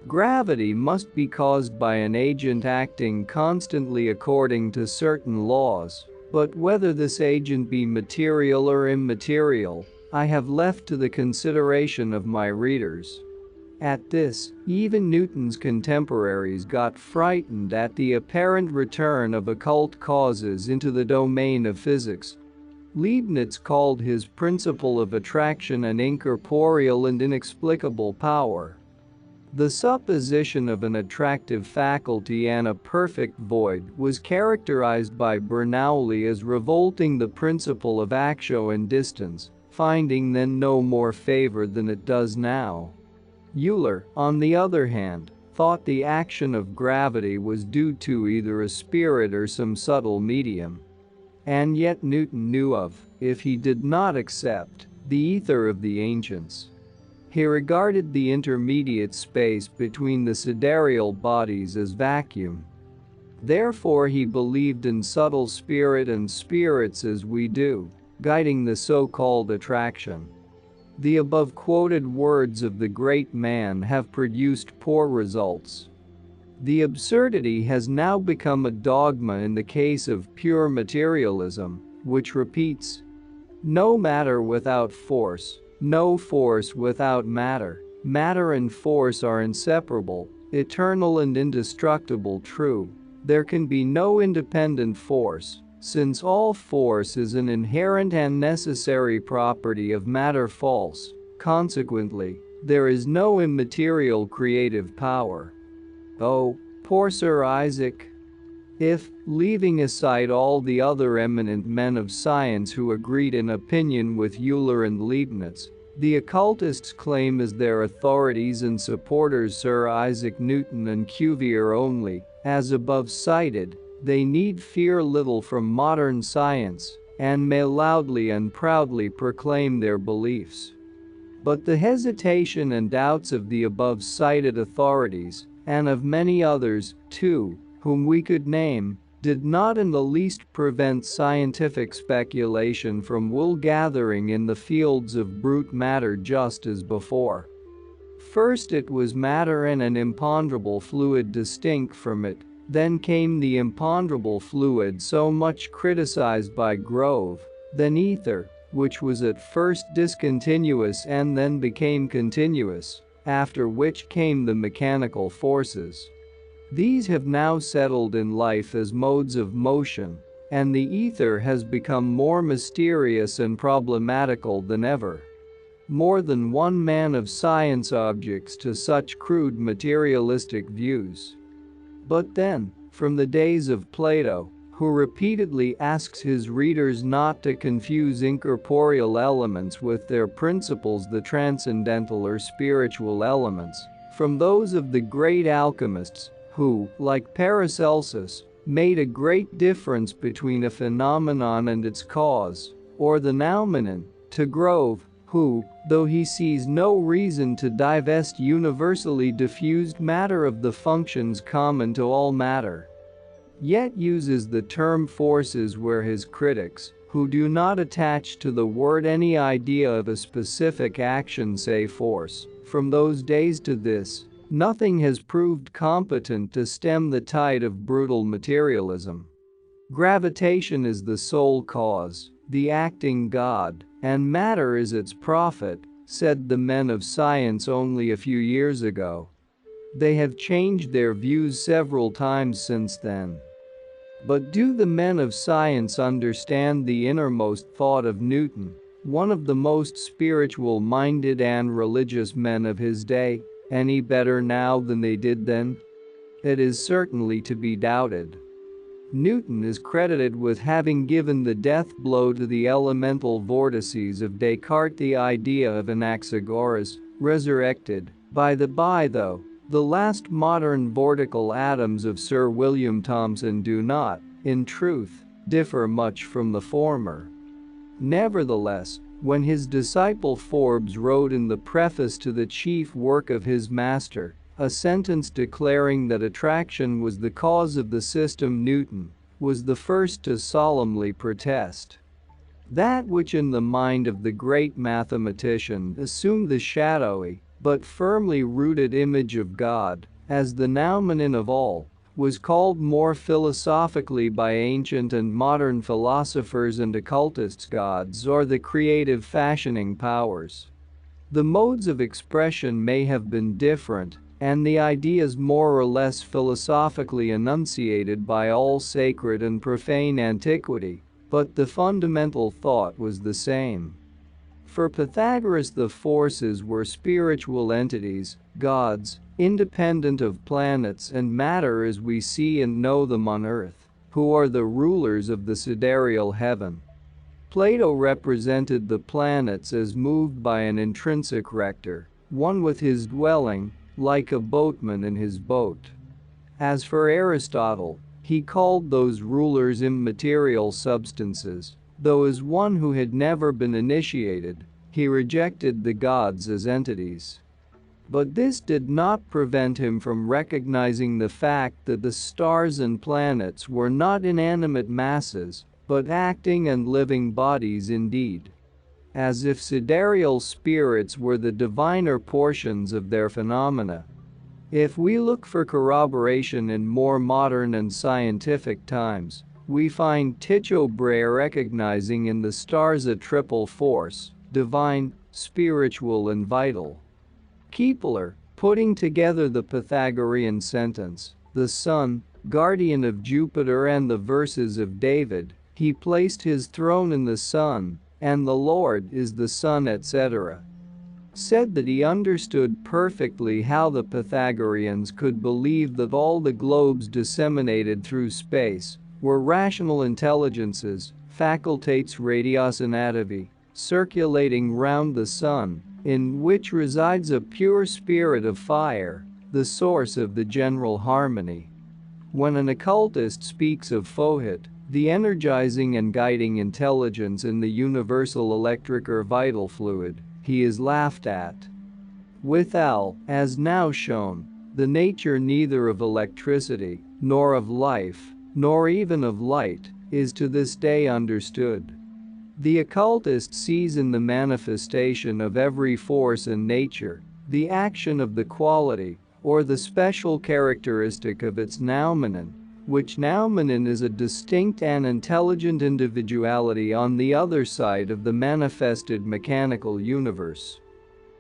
S1: Gravity must be caused by an agent acting constantly according to certain laws, but whether this agent be material or immaterial, I have left to the consideration of my readers." At this, even Newton's contemporaries got frightened at the apparent return of occult causes into the domain of physics. Leibniz called his principle of attraction an incorporeal and inexplicable power. The supposition of an attractive faculty and a perfect void was characterized by Bernoulli as revolting the principle of actio and distance, finding then no more favor than it does now. Euler, on the other hand, thought the action of gravity was due to either a spirit or some subtle medium. And yet Newton knew of, if he did not accept, the ether of the ancients. He regarded the intermediate space between the sidereal bodies as vacuum. Therefore he believed in subtle spirit and spirits as we do, guiding the so-called attraction. The above quoted words of the great man have produced poor results. The absurdity has now become a dogma in the case of pure materialism, which repeats, "No matter without force, no force without matter, matter and force are inseparable, eternal and indestructible true, there can be no independent force, since all force is an inherent and necessary property of matter false, consequently, there is no immaterial creative power." Oh, poor Sir Isaac! If, leaving aside all the other eminent men of science who agreed in opinion with Euler and Leibniz, the occultists claim as their authorities and supporters Sir Isaac Newton and Cuvier only, as above cited, they need fear little from modern science, and may loudly and proudly proclaim their beliefs. But the hesitation and doubts of the above cited authorities, and of many others, too, whom we could name, did not in the least prevent scientific speculation from wool gathering in the fields of brute matter just as before. First it was matter and an imponderable fluid distinct from it, then came the imponderable fluid so much criticized by Grove, then ether, which was at first discontinuous and then became continuous, after which came the mechanical forces. These have now settled in life as modes of motion, and the ether has become more mysterious and problematical than ever. More than one man of science objects to such crude materialistic views. But then, from the days of Plato, who repeatedly asks his readers not to confuse incorporeal elements with their principles, the transcendental or spiritual elements, from those of the great alchemists, who, like Paracelsus, made a great difference between a phenomenon and its cause, or the noumenon, to Grove, who, though he sees no reason to divest universally diffused matter of the functions common to all matter, yet uses the term forces, where his critics, who do not attach to the word any idea of a specific action, say force. From those days to this, nothing has proved competent to stem the tide of brutal materialism. Gravitation is the sole cause, the acting God, and matter is its prophet, said the men of science only a few years ago. They have changed their views several times since then. But do the men of science understand the innermost thought of Newton, one of the most spiritual-minded and religious men of his day, any better now than they did then? It is certainly to be doubted. Newton is credited with having given the death blow to the elemental vortices of Descartes, the idea of Anaxagoras, resurrected. By the by, though, the last modern vortical atoms of Sir William Thomson do not, in truth, differ much from the former. Nevertheless, when his disciple Forbes wrote in the preface to the chief work of his master, a sentence declaring that attraction was the cause of the system, Newton was the first to solemnly protest. That which in the mind of the great mathematician assumed the shadowy, but firmly rooted image of God, as the noumenon of all, was called more philosophically by ancient and modern philosophers and occultists gods, or the creative fashioning powers. The modes of expression may have been different, and the ideas more or less philosophically enunciated by all sacred and profane antiquity, but the fundamental thought was the same. For Pythagoras, the forces were spiritual entities, gods, independent of planets and matter as we see and know them on earth, who are the rulers of the sidereal heaven. Plato represented the planets as moved by an intrinsic rector, one with his dwelling, like a boatman in his boat. As for Aristotle, he called those rulers immaterial substances, though as one who had never been initiated, he rejected the gods as entities. But this did not prevent him from recognizing the fact that the stars and planets were not inanimate masses, but acting and living bodies indeed. As if sidereal spirits were the diviner portions of their phenomena. If we look for corroboration in more modern and scientific times, we find Tycho Brahe recognizing in the stars a triple force, divine, spiritual and vital. Kepler, putting together the Pythagorean sentence, the sun, guardian of Jupiter, and the verses of David, he placed his throne in the sun, and the Lord is the sun, etc. Said that he understood perfectly how the Pythagoreans could believe that all the globes disseminated through space were rational intelligences, facultates ratiocinativi, circulating round the sun, in which resides a pure spirit of fire, the source of the general harmony. When an occultist speaks of Fohit, the energizing and guiding intelligence in the universal electric or vital fluid, he is laughed at. Withal, as now shown, the nature neither of electricity, nor of life, nor even of light, is to this day understood. The occultist sees in the manifestation of every force in nature, the action of the quality, or the special characteristic of its noumenon, which noumenon is a distinct and intelligent individuality on the other side of the manifested mechanical universe.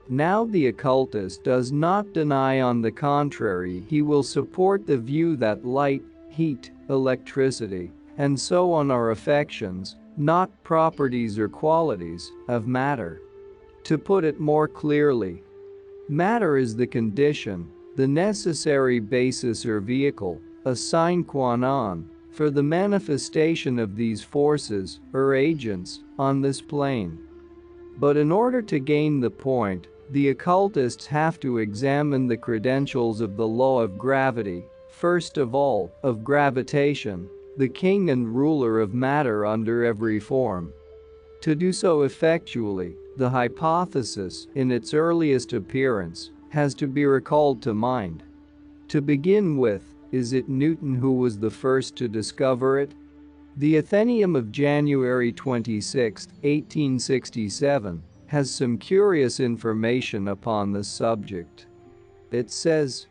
S1: Now the occultist does not deny, on the contrary, he will support the view that light, heat, electricity, and so on are affections, not properties or qualities, of matter. To put it more clearly, matter is the condition, the necessary basis or vehicle, a sine qua non, for the manifestation of these forces, or agents, on this plane. But in order to gain the point, the occultists have to examine the credentials of the law of gravity, first of all, of gravitation, the king and ruler of matter under every form. To do so effectually, the hypothesis, in its earliest appearance, has to be recalled to mind. To begin with, is it Newton who was the first to discover it? The Athenaeum of January 26, 1867, has some curious information upon the subject. It says,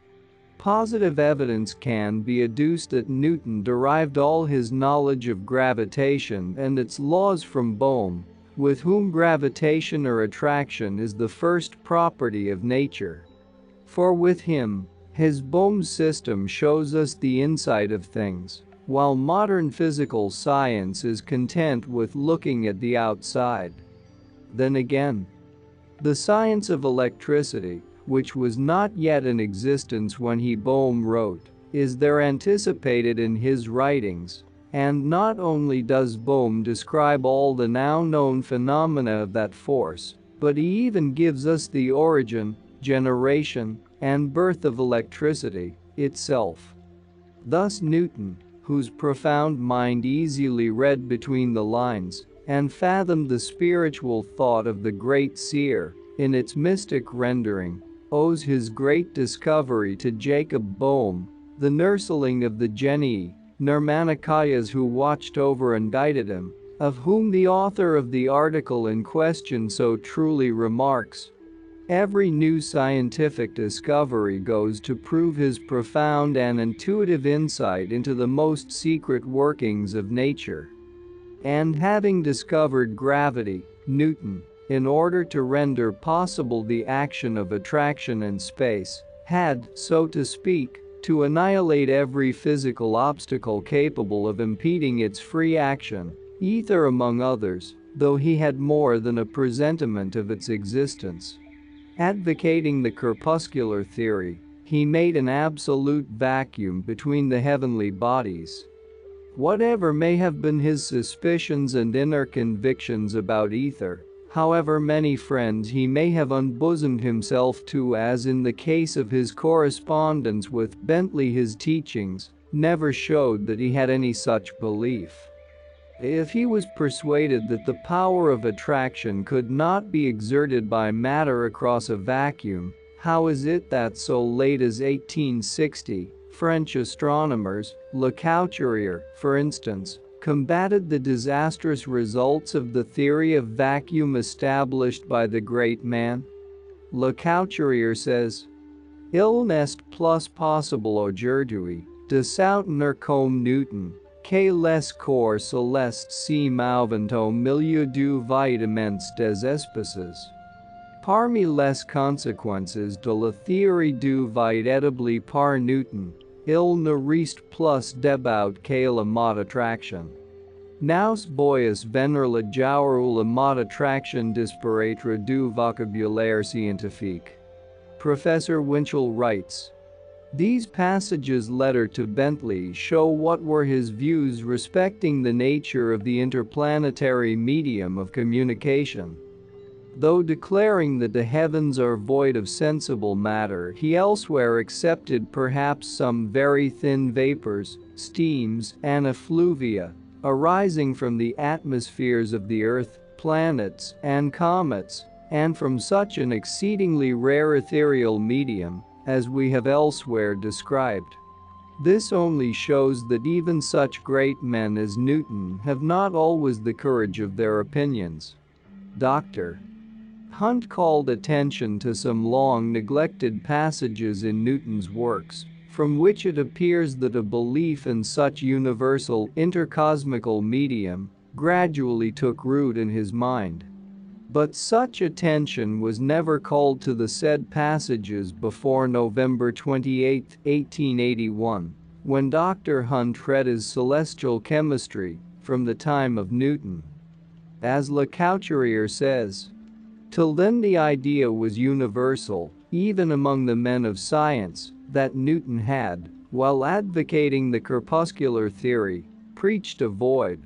S1: positive evidence can be adduced that Newton derived all his knowledge of gravitation and its laws from Bohm, with whom gravitation or attraction is the first property of nature. For with him, his Bohm system shows us the inside of things, while modern physical science is content with looking at the outside. Then again, the science of electricity, which was not yet in existence when Bohm wrote, is there anticipated in his writings, and not only does Bohm describe all the now known phenomena of that force, but he even gives us the origin, generation, and birth of electricity itself. Thus Newton, whose profound mind easily read between the lines and fathomed the spiritual thought of the great seer in its mystic rendering, owes his great discovery to Jacob Bohm, the nursling of the genii, Nirmanakayas who watched over and guided him, of whom the author of the article in question so truly remarks, every new scientific discovery goes to prove his profound and intuitive insight into the most secret workings of nature. And having discovered gravity, Newton, in order to render possible the action of attraction in space, had, so to speak, to annihilate every physical obstacle capable of impeding its free action, ether among others, though he had more than a presentiment of its existence. Advocating the corpuscular theory, he made an absolute vacuum between the heavenly bodies. Whatever may have been his suspicions and inner convictions about ether, however many friends he may have unbosomed himself to, as in the case of his correspondence with Bentley, his teachings never showed that he had any such belief. If he was persuaded that the power of attraction could not be exerted by matter across a vacuum, how is it that so late as 1860, French astronomers, Le Couturier, for instance, combated the disastrous results of the theory of vacuum established by the great man? Le Couturier says, il n'est plus possible aujourd'hui de soutenir comme Newton que les corps célestes se mouvent au milieu du vide immense des espaces. Parmi les conséquences de la théorie du vide établie par Newton, il ne reste plus débat que la mode attraction. Nous voyons venir le jour où la mode attraction disparaîtra du vocabulaire scientifique. Professor Winchell writes, these passages letter to Bentley show what were his views respecting the nature of the interplanetary medium of communication. Though declaring that the heavens are void of sensible matter, he elsewhere accepted perhaps some very thin vapors, steams, and effluvia, arising from the atmospheres of the Earth, planets, and comets, and from such an exceedingly rare ethereal medium, as we have elsewhere described. This only shows that even such great men as Newton have not always the courage of their opinions. Dr. Hunt called attention to some long neglected passages in Newton's works, from which it appears that a belief in such universal intercosmical medium gradually took root in his mind. But such attention was never called to the said passages before November 28, 1881, when Dr. Hunt read his Celestial Chemistry from the time of Newton. As Le Couturier says, till then the idea was universal, even among the men of science, that Newton had, while advocating the corpuscular theory, preached a void.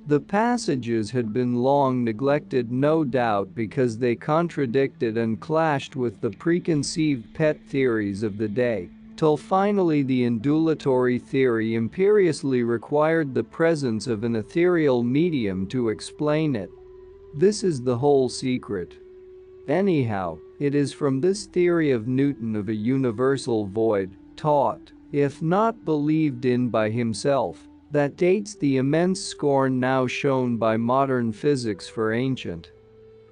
S1: The passages had been long neglected, no doubt because they contradicted and clashed with the preconceived pet theories of the day, till finally the undulatory theory imperiously required the presence of an ethereal medium to explain it. This is the whole secret. Anyhow, it is from this theory of Newton of a universal void, taught, if not believed in by himself, that dates the immense scorn now shown by modern physics for ancient.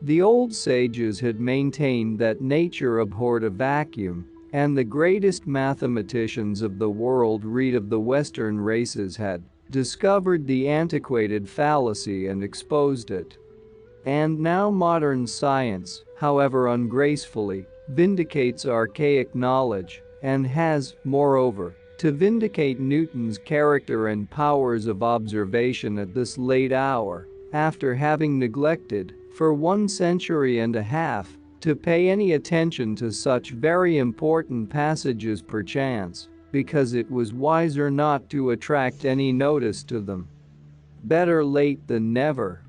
S1: The old sages had maintained that nature abhorred a vacuum, and the greatest mathematicians of the world read of the Western races had discovered the antiquated fallacy and exposed it. And now modern science, however ungracefully, vindicates archaic knowledge, and has, moreover, to vindicate Newton's character and powers of observation at this late hour, after having neglected, for 1.5 centuries, to pay any attention to such very important passages perchance, because it was wiser not to attract any notice to them. Better late than never.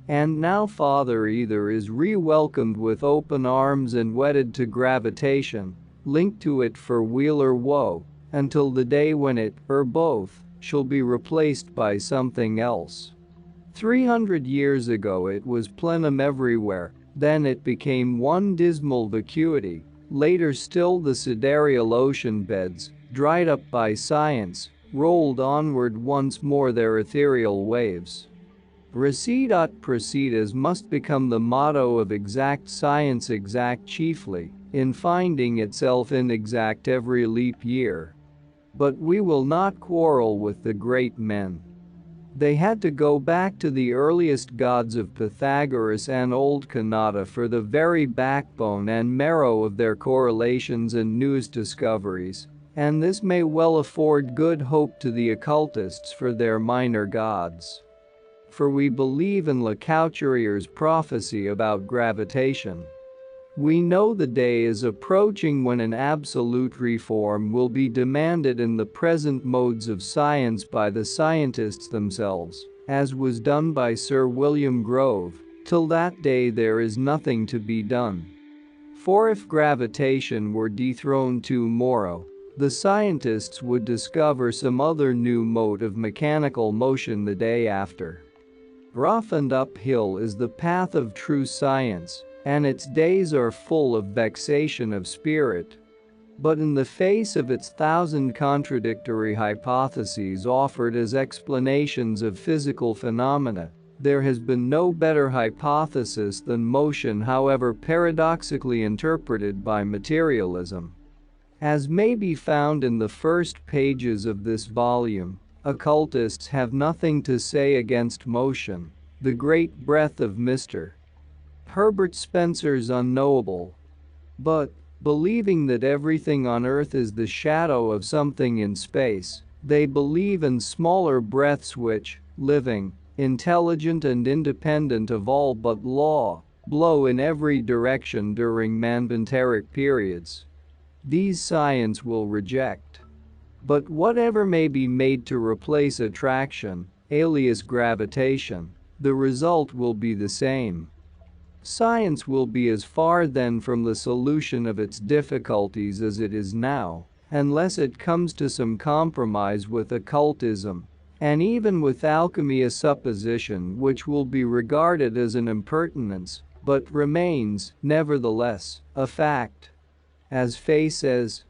S1: And now Father Ether is re-welcomed with open arms and wedded to gravitation, linked to it for weal or woe, until the day when it, or both, shall be replaced by something else. 300 years ago it was plenum everywhere, then it became one dismal vacuity, later still the sidereal ocean beds, dried up by science, rolled onward once more their ethereal waves. Recedat procedas must become the motto of exact science, exact chiefly, in finding itself inexact every leap year. But we will not quarrel with the great men. They had to go back to the earliest gods of Pythagoras and Old Kannada for the very backbone and marrow of their correlations and newest discoveries, and this may well afford good hope to the occultists for their minor gods. For we believe in Le Couturier's prophecy about gravitation. We know the day is approaching when an absolute reform will be demanded in the present modes of science by the scientists themselves, as was done by Sir William Grove. Till that day there is nothing to be done. For if gravitation were dethroned tomorrow, the scientists would discover some other new mode of mechanical motion the day after. Rough and uphill is the path of true science, and its days are full of vexation of spirit. But in the face of its 1,000 contradictory hypotheses offered as explanations of physical phenomena, there has been no better hypothesis than motion, however paradoxically interpreted by materialism. As may be found in the first pages of this volume, occultists have nothing to say against motion, the great breath of Mr. Herbert Spencer's unknowable. But, believing that everything on earth is the shadow of something in space, they believe in smaller breaths which, living, intelligent and independent of all but law, blow in every direction during manvanteric periods. These science will reject. But whatever may be made to replace attraction, alias gravitation, the result will be the same. Science will be as far then from the solution of its difficulties as it is now, unless it comes to some compromise with occultism, and even with alchemy, a supposition which will be regarded as an impertinence, but remains, nevertheless, a fact. As Fay says,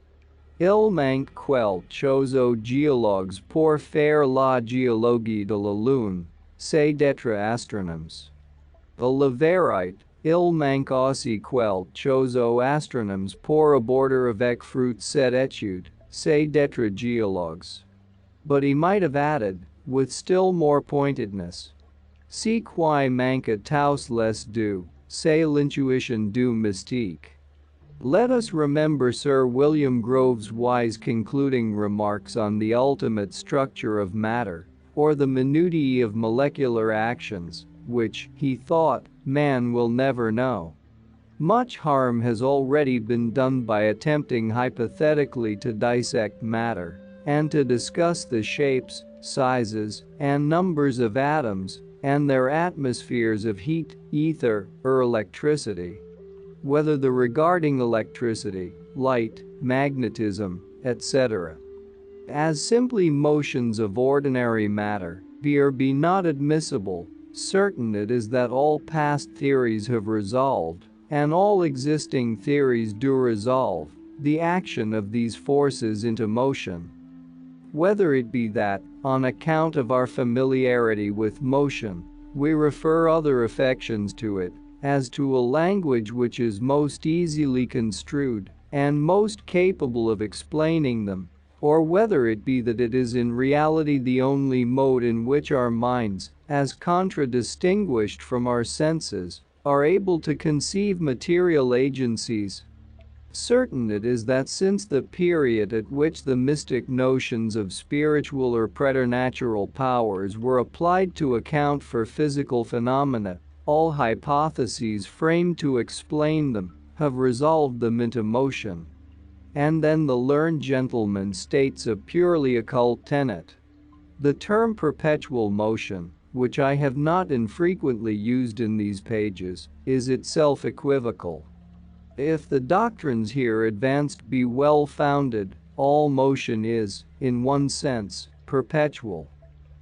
S1: Il manque quelque chose aux géologues pour faire la géologie de la Lune, c'est d'être astronomes. A Leverite, il manque aussi quelque chose aux astronomes pour aborder avec fruit cette étude, c'est d'être géologues. But he might have added, with still more pointedness, si qui manque tous les deux, c'est l'intuition du mystique. Let us remember Sir William Grove's wise concluding remarks on the ultimate structure of matter, or the minutiae of molecular actions, which, he thought, man will never know. Much harm has already been done by attempting hypothetically to dissect matter, and to discuss the shapes, sizes, and numbers of atoms, and their atmospheres of heat, ether, or electricity. Whether the regarding electricity, light, magnetism, etc. As simply motions of ordinary matter, be not admissible, certain it is that all past theories have resolved, and all existing theories do resolve, the action of these forces into motion. Whether it be that, on account of our familiarity with motion, we refer other affections to it, as to a language which is most easily construed, and most capable of explaining them, or whether it be that it is in reality the only mode in which our minds, as contradistinguished from our senses, are able to conceive material agencies. Certain it is that since the period at which the mystic notions of spiritual or preternatural powers were applied to account for physical phenomena, all hypotheses framed to explain them have resolved them into motion. And then the learned gentleman states a purely occult tenet. The term perpetual motion, which I have not infrequently used in these pages, is itself equivocal. If the doctrines here advanced be well founded, all motion is, in one sense, perpetual.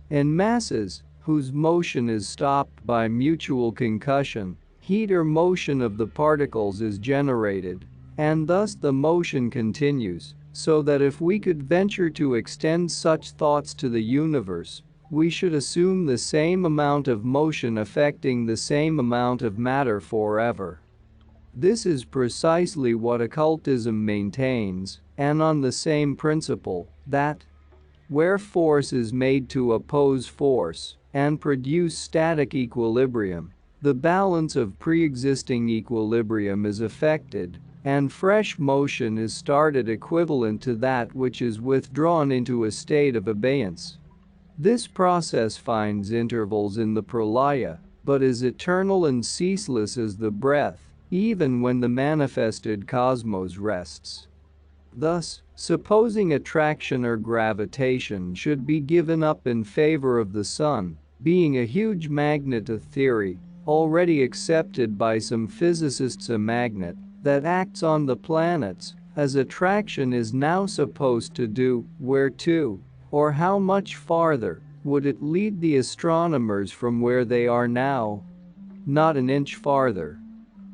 S1: In masses, whose motion is stopped by mutual concussion, heat or motion of the particles is generated, and thus the motion continues, so that if we could venture to extend such thoughts to the universe, we should assume the same amount of motion affecting the same amount of matter forever. This is precisely what occultism maintains, and on the same principle, that where force is made to oppose force and produce static equilibrium, the balance of pre-existing equilibrium is affected, and fresh motion is started equivalent to that which is withdrawn into a state of abeyance. This process finds intervals in the pralaya, but is eternal and ceaseless as the breath, even when the manifested cosmos rests. Thus, supposing attraction or gravitation should be given up in favor of the sun, being a huge magnet, a theory, already accepted by some physicists, a magnet that acts on the planets, as attraction is now supposed to do, where to, or how much farther, would it lead the astronomers from where they are now? Not an inch farther.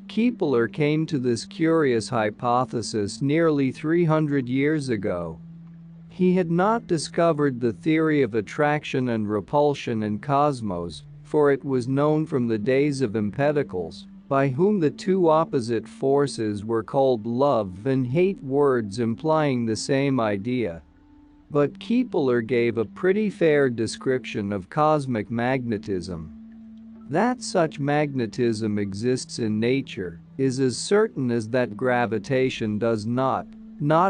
S1: Kepler came to this curious hypothesis nearly 300 years ago. He had not discovered the theory of attraction and repulsion in cosmos, for it was known from the days of Empedocles, by whom the two opposite forces were called love and hate, words implying the same idea. But Kepler gave a pretty fair description of cosmic magnetism. That such magnetism exists in nature is as certain as that gravitation does not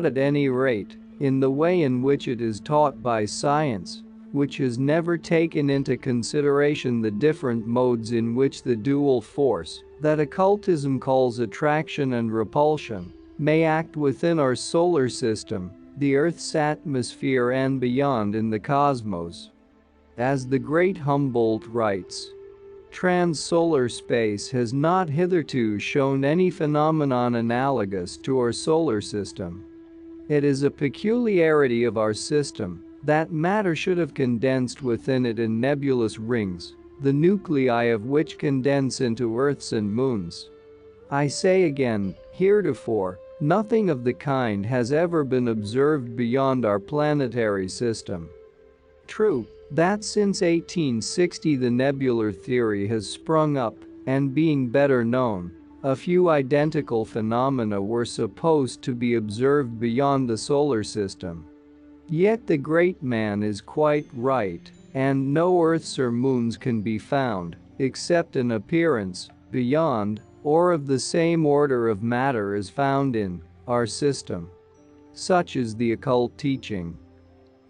S1: at any rate, in the way in which it is taught by science, which has never taken into consideration the different modes in which the dual force, that occultism calls attraction and repulsion, may act within our solar system, the Earth's atmosphere and beyond in the cosmos. As the great Humboldt writes, trans-solar space has not hitherto shown any phenomenon analogous to our solar system. It is a peculiarity of our system that matter should have condensed within it in nebulous rings, the nuclei of which condense into Earths and moons. I say again, heretofore, nothing of the kind has ever been observed beyond our planetary system. True that since 1860 the nebular theory has sprung up, and being better known, a few identical phenomena were supposed to be observed beyond the solar system. Yet the great man is quite right, and no Earths or moons can be found, except in appearance, beyond, or of the same order of matter as found in our system. Such is the occult teaching.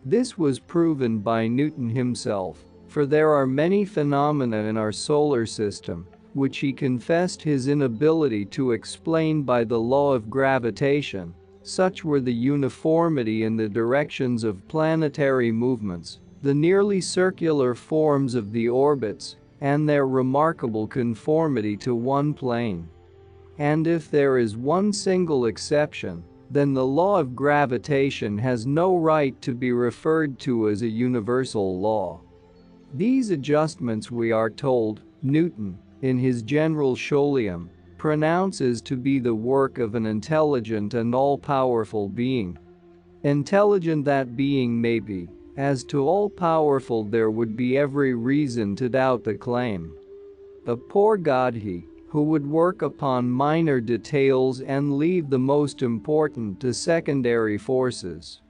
S1: This was proven by Newton himself, for there are many phenomena in our solar system which he confessed his inability to explain by the law of gravitation. Such were the uniformity in the directions of planetary movements, the nearly circular forms of the orbits, and their remarkable conformity to one plane. And if there is one single exception, then the law of gravitation has no right to be referred to as a universal law. These adjustments, we are told, Newton, in his general scholium, pronounces to be the work of an intelligent and all-powerful being. Intelligent that being may be, as to all-powerful there would be every reason to doubt the claim. A poor god he, who would work upon minor details and leave the most important to secondary forces.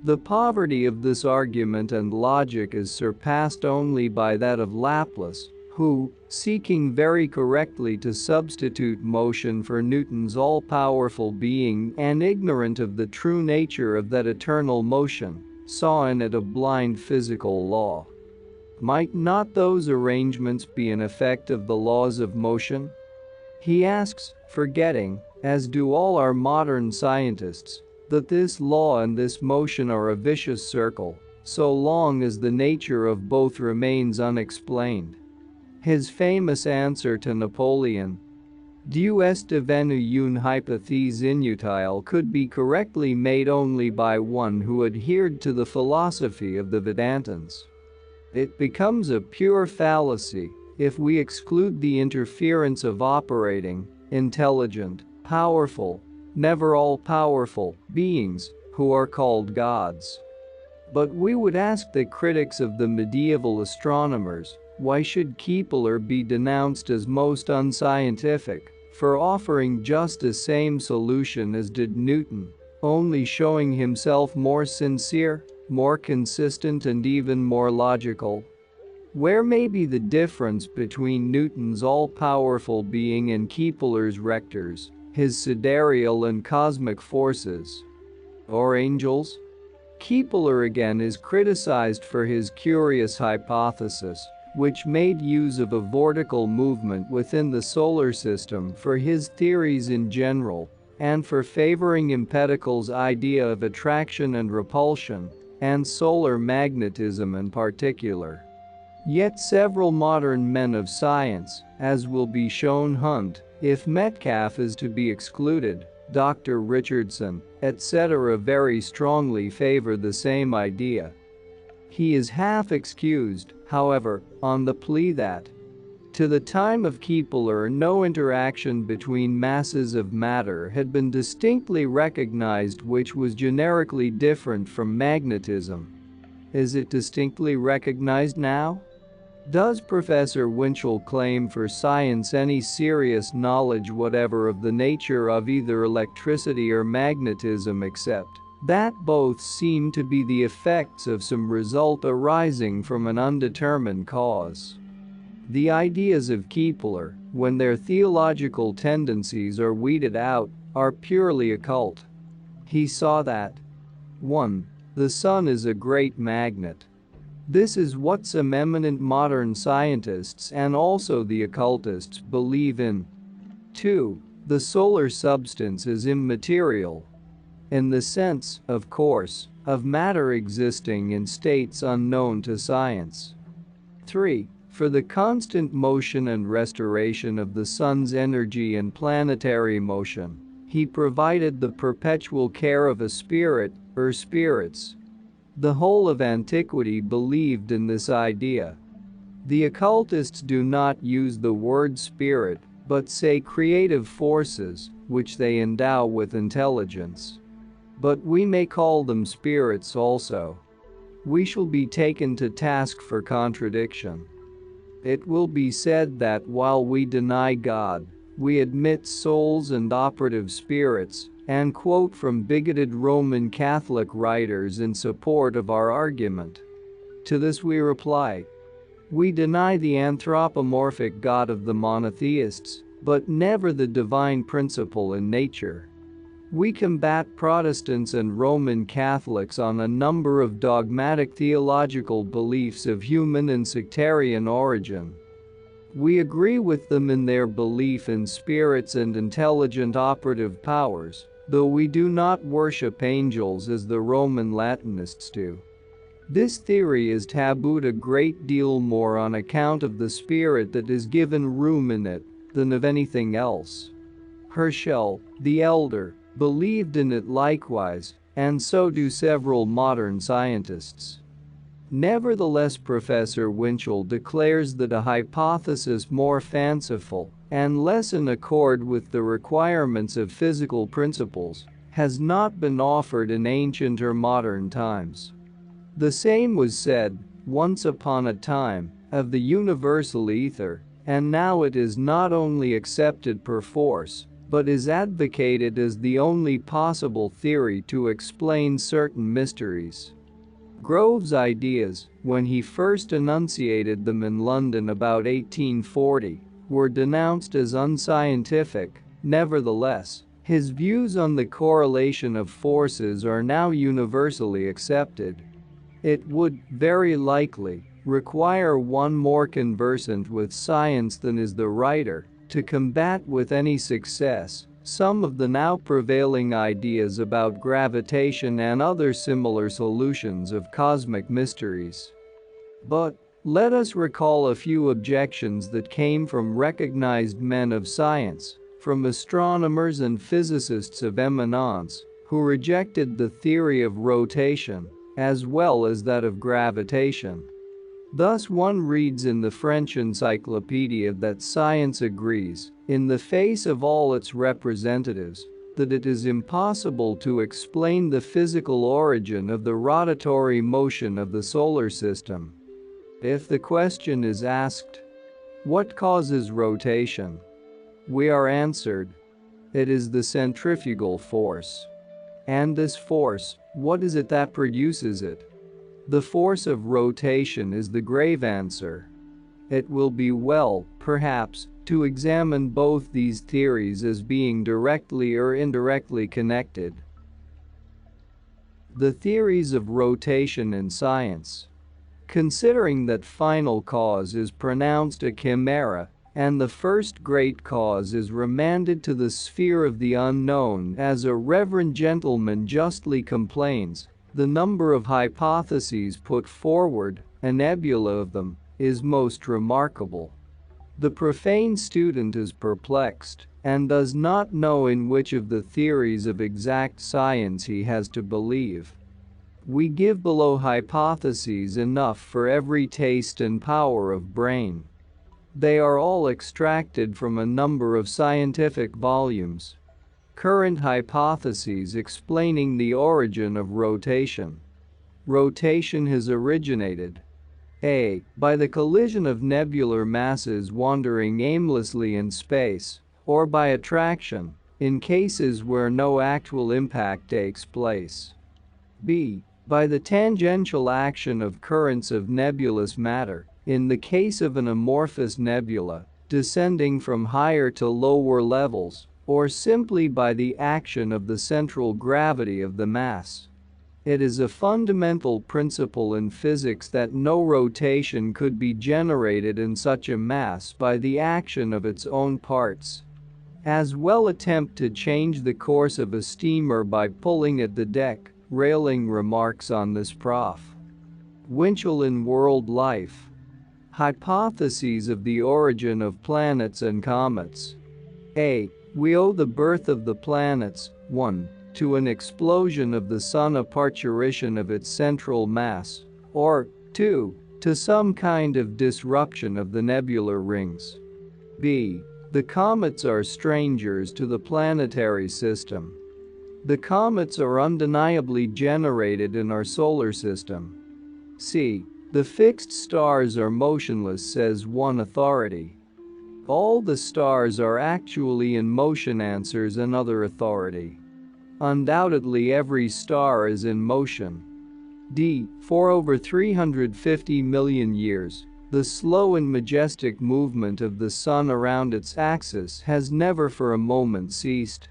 S1: The poverty of this argument and logic is surpassed only by that of Laplace, who, seeking very correctly to substitute motion for Newton's all-powerful being and ignorant of the true nature of that eternal motion, saw in it a blind physical law. Might not those arrangements be an effect of the laws of motion? He asks, forgetting, as do all our modern scientists, that this law and this motion are a vicious circle, so long as the nature of both remains unexplained. His famous answer to Napoleon, "Dieu est devenu une hypothèse inutile," could be correctly made only by one who adhered to the philosophy of the Vedantins. It becomes a pure fallacy if we exclude the interference of operating, intelligent, powerful, never all-powerful beings who are called gods. But we would ask the critics of the medieval astronomers, why should Kepler be denounced as most unscientific for offering just the same solution as did Newton, only showing himself more sincere, more consistent and even more logical? Where may be the difference between Newton's all-powerful being and Kepler's rectors, his sidereal and cosmic forces? Or angels? Kepler again is criticized for his curious hypothesis, which made use of a vortical movement within the solar system for his theories in general, and for favoring Empedocle's idea of attraction and repulsion, and solar magnetism in particular. Yet several modern men of science, as will be shown, Hunt, if Metcalfe is to be excluded, Dr. Richardson, etc., very strongly favor the same idea. He is half excused, however, on the plea that, to the time of Kepler, no interaction between masses of matter had been distinctly recognized which was generically different from magnetism. Is it distinctly recognized now? Does Professor Winchell claim for science any serious knowledge whatever of the nature of either electricity or magnetism, except that both seem to be the effects of some result arising from an undetermined cause? The ideas of Kepler, when their theological tendencies are weeded out, are purely occult. He saw that 1. The sun is a great magnet. This is what some eminent modern scientists and also the occultists believe in. 2. The solar substance is immaterial. In the sense, of course, of matter existing in states unknown to science. 3. For the constant motion and restoration of the sun's energy and planetary motion, he provided the perpetual care of a spirit, or spirits. The whole of antiquity believed in this idea. The occultists do not use the word spirit, but say creative forces, which they endow with intelligence. But we may call them spirits also. We shall be taken to task for contradiction. It will be said that while we deny God, we admit souls and operative spirits, and quote from bigoted Roman Catholic writers in support of our argument. To this we reply, we deny the anthropomorphic God of the monotheists, but never the divine principle in nature. We combat Protestants and Roman Catholics on a number of dogmatic theological beliefs of human and sectarian origin. We agree with them in their belief in spirits and intelligent operative powers, though we do not worship angels as the Roman Latinists do. This theory is tabooed a great deal more on account of the spirit that is given room in it than of anything else. Herschel, the elder, believed in it likewise, and so do several modern scientists. Nevertheless, Professor Winchell declares that a hypothesis more fanciful and less in accord with the requirements of physical principles has not been offered in ancient or modern times. The same was said, once upon a time, of the universal ether, and now it is not only accepted perforce, but is advocated as the only possible theory to explain certain mysteries. Grove's ideas, when he first enunciated them in London about 1840, were denounced as unscientific. Nevertheless, his views on the correlation of forces are now universally accepted. It would, very likely, require one more conversant with science than is the writer to combat with any success some of the now prevailing ideas about gravitation and other similar solutions of cosmic mysteries. But let us recall a few objections that came from recognized men of science, from astronomers and physicists of eminence, who rejected the theory of rotation as well as that of gravitation. Thus one reads in the French encyclopedia that science agrees, in the face of all its representatives, that it is impossible to explain the physical origin of the rotatory motion of the solar system. If the question is asked, what causes rotation? We are answered, it is the centrifugal force. And this force, what is it that produces it? The force of rotation is the grave answer. It will be well, perhaps, to examine both these theories as being directly or indirectly connected. The theories of rotation in science. Considering that final cause is pronounced a chimera, and the first great cause is remanded to the sphere of the unknown, as a reverend gentleman justly complains, the number of hypotheses put forward, a nebula of them, is most remarkable. The profane student is perplexed and does not know in which of the theories of exact science he has to believe. We give below hypotheses enough for every taste and power of brain. They are all extracted from a number of scientific volumes. Current hypotheses explaining the origin of rotation. Rotation has originated a. by the collision of nebular masses wandering aimlessly in space, or by attraction, in cases where no actual impact takes place. B. by the tangential action of currents of nebulous matter, in the case of an amorphous nebula, descending from higher to lower levels, or simply by the action of the central gravity of the mass. It is a fundamental principle in physics that no rotation could be generated in such a mass by the action of its own parts. As well attempt to change the course of a steamer by pulling at the deck, railing remarks on this Prof. Winchell in World Life. Hypotheses of the origin of planets and comets. A. We owe the birth of the planets, 1. to an explosion of the Sun, a parturition of its central mass, or 2. to some kind of disruption of the nebular rings. B. The comets are strangers to the planetary system. The comets are undeniably generated in our solar system. C. The fixed stars are motionless, says one authority. All the stars are actually in motion, answers another authority. Undoubtedly every star is in motion. D. For over 350 million years, the slow and majestic movement of the Sun around its axis has never for a moment ceased.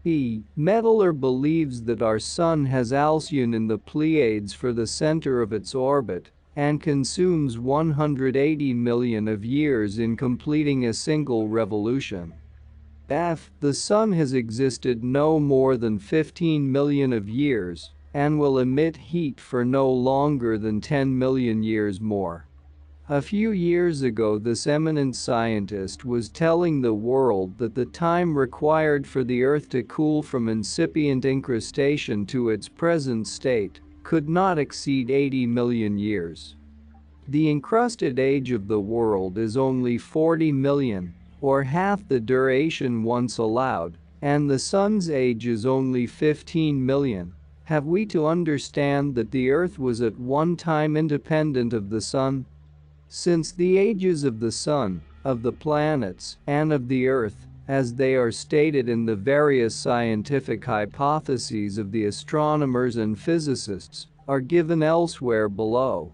S1: E. Metaller believes that our Sun has Alcyone in the Pleiades for the center of its orbit, and consumes 180 million of years in completing a single revolution. F. The Sun has existed no more than 15 million of years, and will emit heat for no longer than 10 million years more. A few years ago, this eminent scientist was telling the world that the time required for the Earth to cool from incipient incrustation to its present state could not exceed 80 million years. The encrusted age of the world is only 40 million, or half the duration once allowed, and the Sun's age is only 15 million. Have we to understand that the Earth was at one time independent of the Sun? Since the ages of the Sun, of the planets, and of the Earth, as they are stated in the various scientific hypotheses of the astronomers and physicists, are given elsewhere below.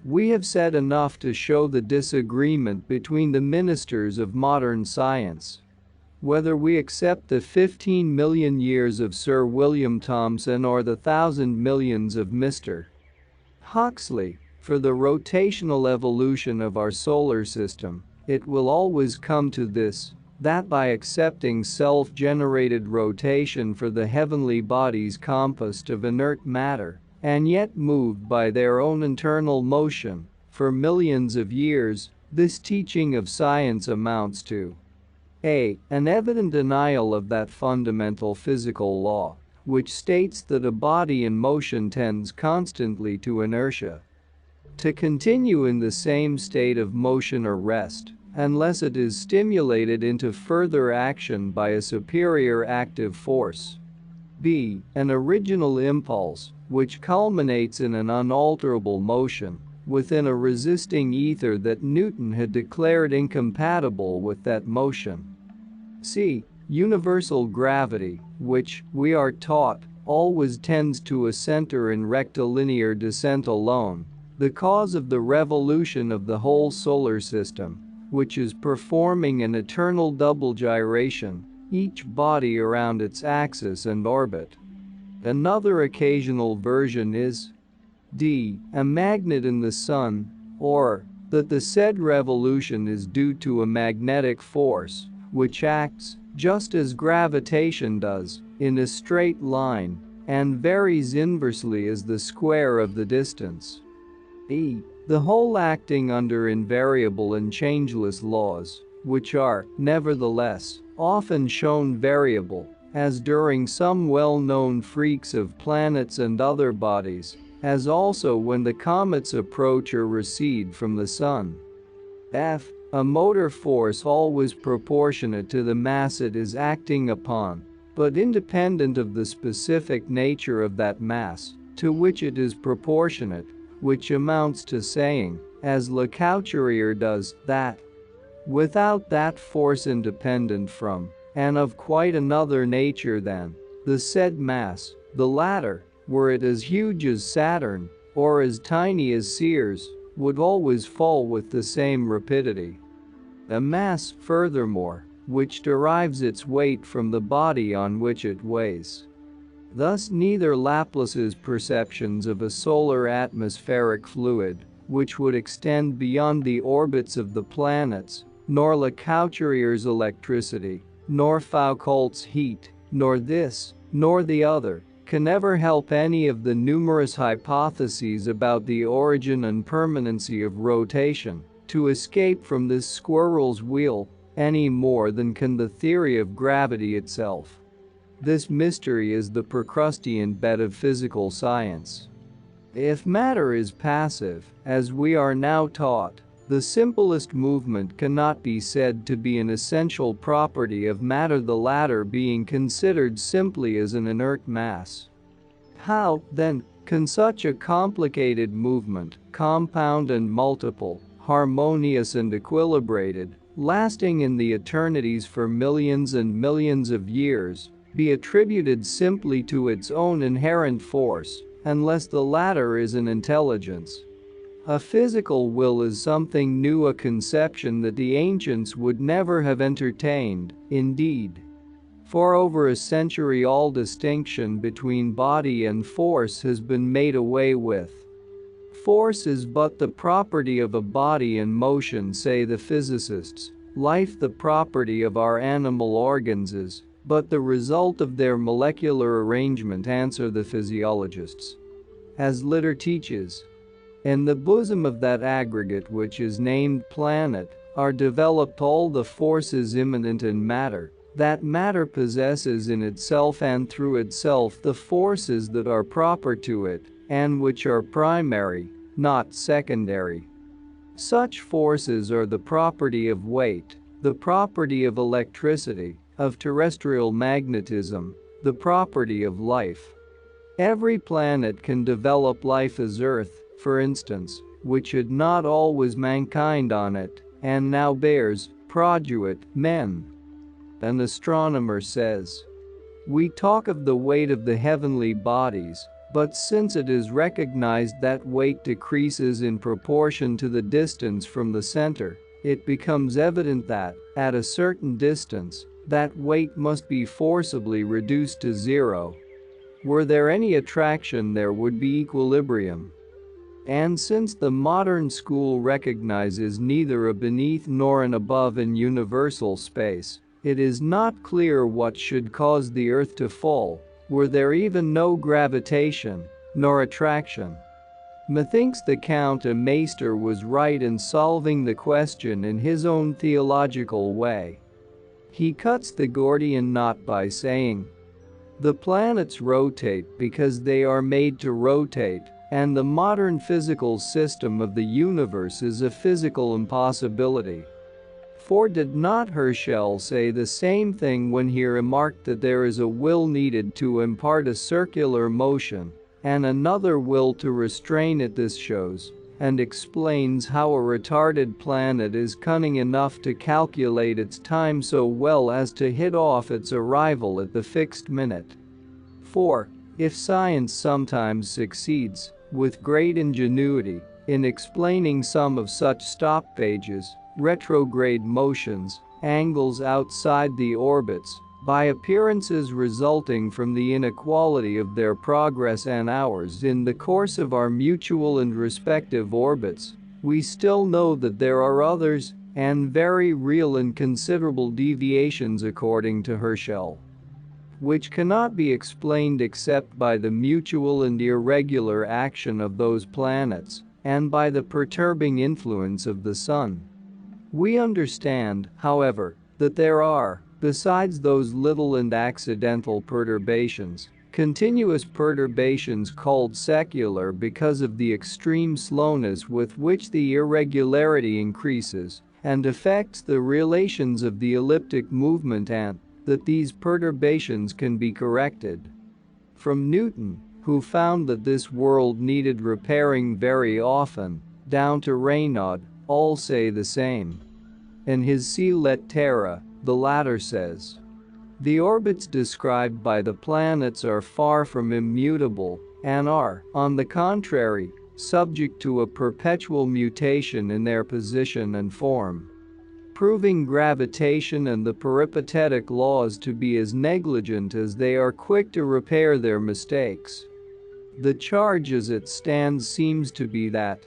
S1: We have said enough to show the disagreement between the ministers of modern science. Whether we accept the 15 million years of Sir William Thomson or the 1,000 millions of Mr. Huxley, for the rotational evolution of our solar system, it will always come to this, that by accepting self-generated rotation for the heavenly bodies composed of inert matter, and yet moved by their own internal motion, for millions of years, this teaching of science amounts to an evident denial of that fundamental physical law, which states that a body in motion tends constantly to inertia, to continue in the same state of motion or rest, unless it is stimulated into further action by a superior active force. B. An original impulse, which culminates in an unalterable motion within a resisting ether that Newton had declared incompatible with that motion. C. Universal gravity, which, we are taught, always tends to a center in rectilinear descent alone, the cause of the revolution of the whole solar system, which is performing an eternal double gyration, each body around its axis and orbit. Another occasional version is D. A magnet in the Sun, or that the said revolution is due to a magnetic force, which acts, just as gravitation does, in a straight line, and varies inversely as the square of the distance. E. The whole acting under invariable and changeless laws, which are, nevertheless, often shown variable, as during some well-known freaks of planets and other bodies, as also when the comets approach or recede from the Sun. F. A motor force always proportionate to the mass it is acting upon, but independent of the specific nature of that mass, to which it is proportionate, which amounts to saying, as Le Couturier does, that without that force independent from, and of quite another nature than, the said mass, the latter, were it as huge as Saturn, or as tiny as Ceres, would always fall with the same rapidity. A mass, furthermore, which derives its weight from the body on which it weighs. Thus neither Laplace's perceptions of a solar atmospheric fluid, which would extend beyond the orbits of the planets, nor Le Couturier's electricity, nor Foucault's heat, nor this, nor the other, can ever help any of the numerous hypotheses about the origin and permanency of rotation to escape from this squirrel's wheel, any more than can the theory of gravity itself. This mystery is the Procrustean bed of physical science. If matter is passive, as we are now taught, the simplest movement cannot be said to be an essential property of matter, the latter being considered simply as an inert mass. How, then, can such a complicated movement, compound and multiple, harmonious and equilibrated, lasting in the eternities for millions and millions of years, be attributed simply to its own inherent force, unless the latter is an intelligence? A physical will is something new, a conception that the ancients would never have entertained, indeed. For over a century all distinction between body and force has been made away with. Force is but the property of a body in motion, say the physicists. Life the property of our animal organs is but the result of their molecular arrangement, answer the physiologists. As Litter teaches, In the bosom of that aggregate which is named planet are developed all the forces immanent in matter, that matter possesses in itself and through itself the forces that are proper to it, and which are primary, not secondary. Such forces are the property of weight, the property of electricity, of terrestrial magnetism, the property of life. Every planet can develop life as Earth, for instance, which had not always mankind on it, and now bears, produit, men. An astronomer says, "We talk of the weight of the heavenly bodies, but since it is recognized that weight decreases in proportion to the distance from the center, it becomes evident that, at a certain distance, that weight must be forcibly reduced to zero. Were there any attraction, there would be equilibrium." And since the modern school recognizes neither a beneath nor an above in universal space, it is not clear what should cause the Earth to fall, were there even no gravitation, nor attraction. Methinks the Count de Maester was right in solving the question in his own theological way. He cuts the Gordian knot by saying, "The planets rotate because they are made to rotate, and the modern physical system of the universe is a physical impossibility." For did not Herschel say the same thing when he remarked that there is a will needed to impart a circular motion, and another will to restrain it? This shows and explains how a retarded planet is cunning enough to calculate its time so well as to hit off its arrival at the fixed minute. For, if science sometimes succeeds, with great ingenuity, in explaining some of such stoppages, retrograde motions, angles outside the orbits, by appearances resulting from the inequality of their progress and ours in the course of our mutual and respective orbits, we still know that there are others, and very real and considerable deviations according to Herschel, which cannot be explained except by the mutual and irregular action of those planets, and by the perturbing influence of the Sun. We understand, however, that there are, besides those little and accidental perturbations, continuous perturbations called secular because of the extreme slowness with which the irregularity increases and affects the relations of the elliptic movement, and that these perturbations can be corrected. From Newton, who found that this world needed repairing very often, down to Raynaud, all say the same. In his Ciel et Terra, the latter says, "The orbits described by the planets are far from immutable, and are, on the contrary, subject to a perpetual mutation in their position and form," proving gravitation and the peripatetic laws to be as negligent as they are quick to repair their mistakes. The charge as it stands seems to be that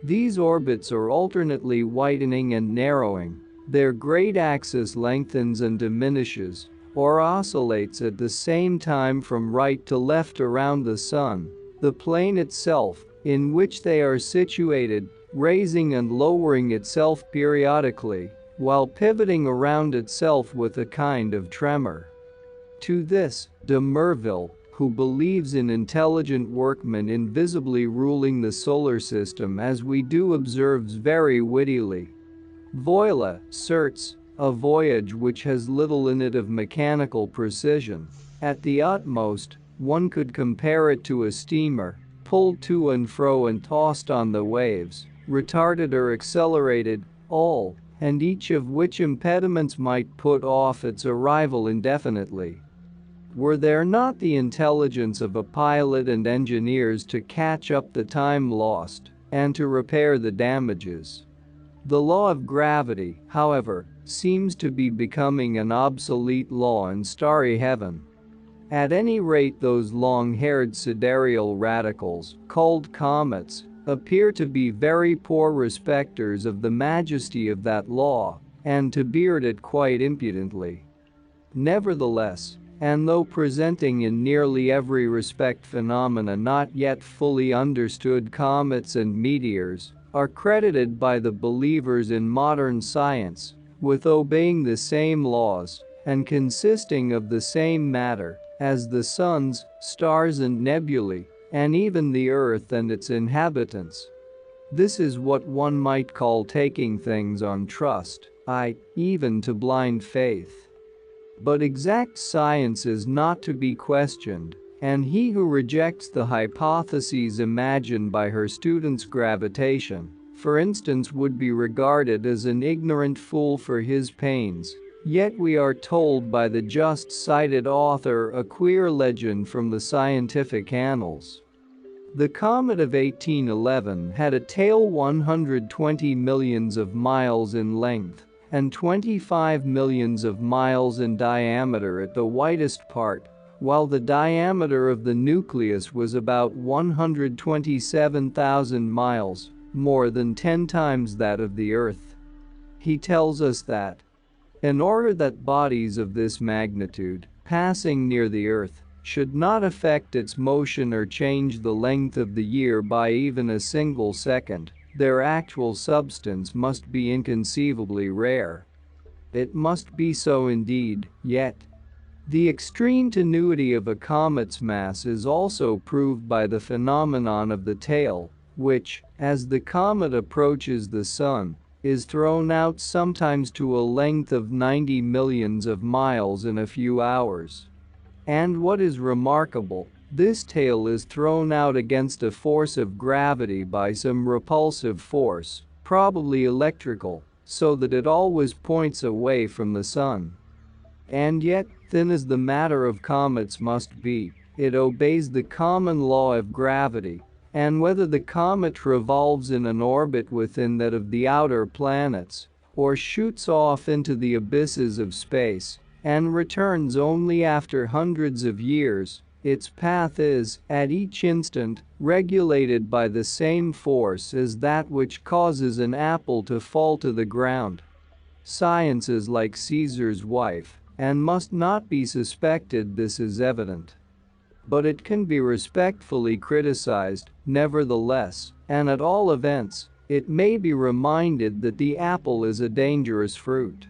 S1: these orbits are alternately widening and narrowing, their great axis lengthens and diminishes, or oscillates at the same time from right to left around the Sun, the plane itself, in which they are situated, raising and lowering itself periodically, while pivoting around itself with a kind of tremor. To this, de Merville, who believes in intelligent workmen invisibly ruling the solar system as we do, observes very wittily, "Voila, certes, a voyage which has little in it of mechanical precision. At the utmost, one could compare it to a steamer, pulled to and fro and tossed on the waves, retarded or accelerated, all, and each of which impediments might put off its arrival indefinitely. Were there not the intelligence of a pilot and engineers to catch up the time lost, and to repair the damages? The law of gravity, however, seems to be becoming an obsolete law in starry heaven. At any rate, those long-haired sidereal radicals, called comets, appear to be very poor respecters of the majesty of that law, and to beard it quite impudently. Nevertheless, and though presenting in nearly every respect phenomena not yet fully understood, comets and meteors are credited by the believers in modern science with obeying the same laws and consisting of the same matter as the suns, stars and nebulae, and even the earth and its inhabitants. This is what one might call taking things on trust, even to blind faith. But exact science is not to be questioned, and he who rejects the hypotheses imagined by her students' gravitation, for instance, would be regarded as an ignorant fool for his pains. Yet we are told by the just cited author a queer legend from the scientific annals. The comet of 1811 had a tail 120 millions of miles in length and 25 millions of miles in diameter at the widest part, while the diameter of the nucleus was about 127,000 miles, more than 10 times that of the Earth. He tells us that, in order that bodies of this magnitude, passing near the Earth, should not affect its motion or change the length of the year by even a single second, their actual substance must be inconceivably rare. It must be so indeed, yet. The extreme tenuity of a comet's mass is also proved by the phenomenon of the tail, which, as the comet approaches the Sun, is thrown out sometimes to a length of 90 millions of miles in a few hours. And what is remarkable, this tail is thrown out against a force of gravity by some repulsive force, probably electrical, so that it always points away from the Sun. And yet, thin as the matter of comets must be, it obeys the common law of gravity, and whether the comet revolves in an orbit within that of the outer planets, or shoots off into the abysses of space, and returns only after hundreds of years, its path is, at each instant, regulated by the same force as that which causes an apple to fall to the ground. Science is like Caesar's wife, and must not be suspected. This is evident. But it can be respectfully criticized, nevertheless, and at all events, it may be reminded that the apple is a dangerous fruit.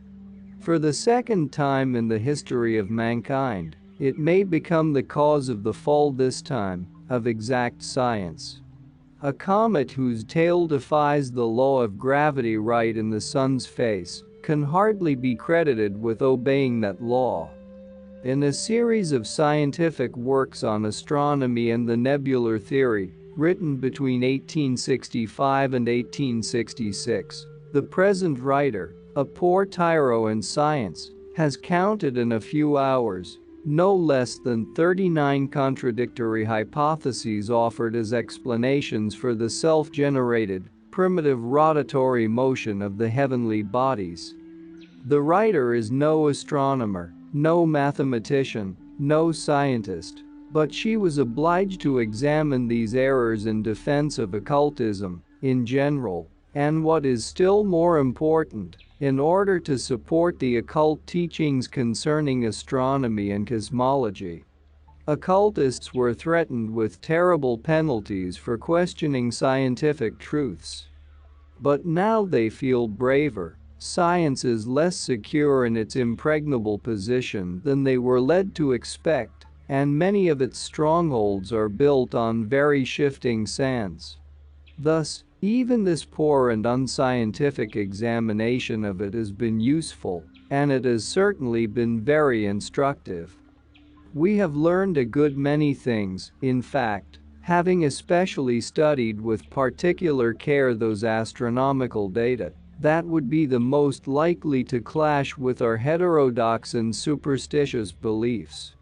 S1: For the second time in the history of mankind, it may become the cause of the fall, this time, of exact science. A comet whose tail defies the law of gravity right in the Sun's face can hardly be credited with obeying that law. In a series of scientific works on astronomy and the nebular theory, written between 1865 and 1866, the present writer, a poor tyro in science, has counted in a few hours no less than 39 contradictory hypotheses offered as explanations for the self-generated, primitive rotatory motion of the heavenly bodies. The writer is no astronomer, no mathematician, no scientist, but she was obliged to examine these errors in defense of occultism in general, and what is still more important, in order to support the occult teachings concerning astronomy and cosmology. Occultists were threatened with terrible penalties for questioning scientific truths. But now they feel braver. Science is less secure in its impregnable position than they were led to expect, and many of its strongholds are built on very shifting sands. Thus, even this poor and unscientific examination of it has been useful, and it has certainly been very instructive. We have learned a good many things, in fact, having especially studied with particular care those astronomical data that would be the most likely to clash with our heterodox and superstitious beliefs.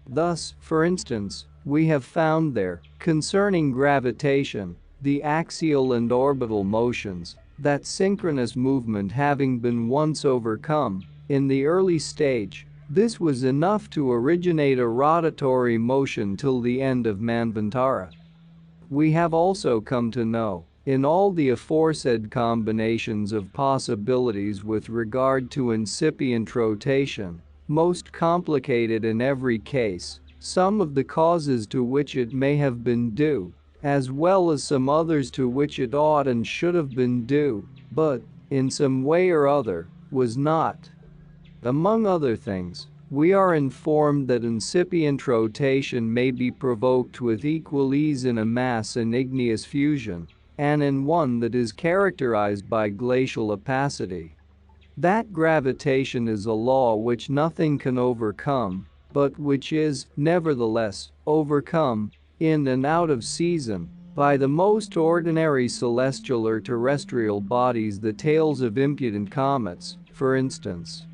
S1: Thus, for instance, we have found there, concerning gravitation, the axial and orbital motions, that synchronous movement having been once overcome, in the early stage, this was enough to originate a rotatory motion till the end of Manvantara. We have also come to know, in all the aforesaid combinations of possibilities with regard to incipient rotation, most complicated in every case, some of the causes to which it may have been due, as well as some others to which it ought and should have been due, but, in some way or other, was not. Among other things, we are informed that incipient rotation may be provoked with equal ease in a mass in igneous fusion, and in one that is characterized by glacial opacity. That gravitation is a law which nothing can overcome, but which is, nevertheless, overcome, in and out of season, by the most ordinary celestial or terrestrial bodies, the tails of impudent comets, for instance.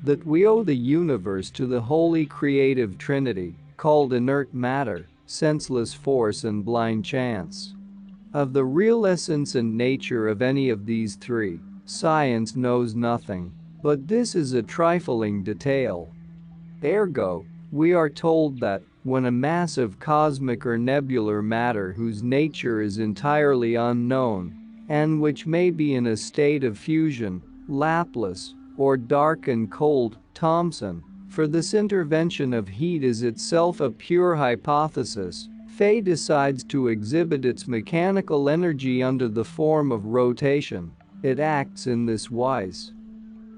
S1: That we owe the universe to the holy creative trinity, called inert matter, senseless force and blind chance. Of the real essence and nature of any of these three, science knows nothing, but this is a trifling detail. Ergo, we are told that, when a mass of cosmic or nebular matter whose nature is entirely unknown, and which may be in a state of fusion, Laplace, or dark and cold, Thomson, for this intervention of heat is itself a pure hypothesis, Faye decides to exhibit its mechanical energy under the form of rotation. It acts in this wise.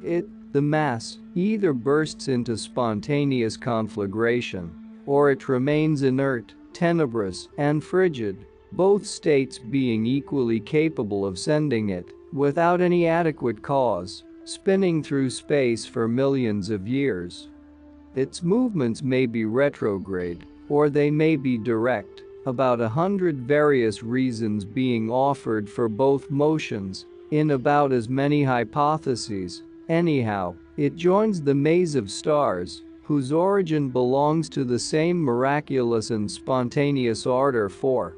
S1: The mass, either bursts into spontaneous conflagration, or it remains inert, tenebrous, and frigid, both states being equally capable of sending it, without any adequate cause, spinning through space for millions of years. Its movements may be retrograde, or they may be direct, about 100 various reasons being offered for both motions, in about as many hypotheses. Anyhow, it joins the maze of stars, whose origin belongs to the same miraculous and spontaneous order. For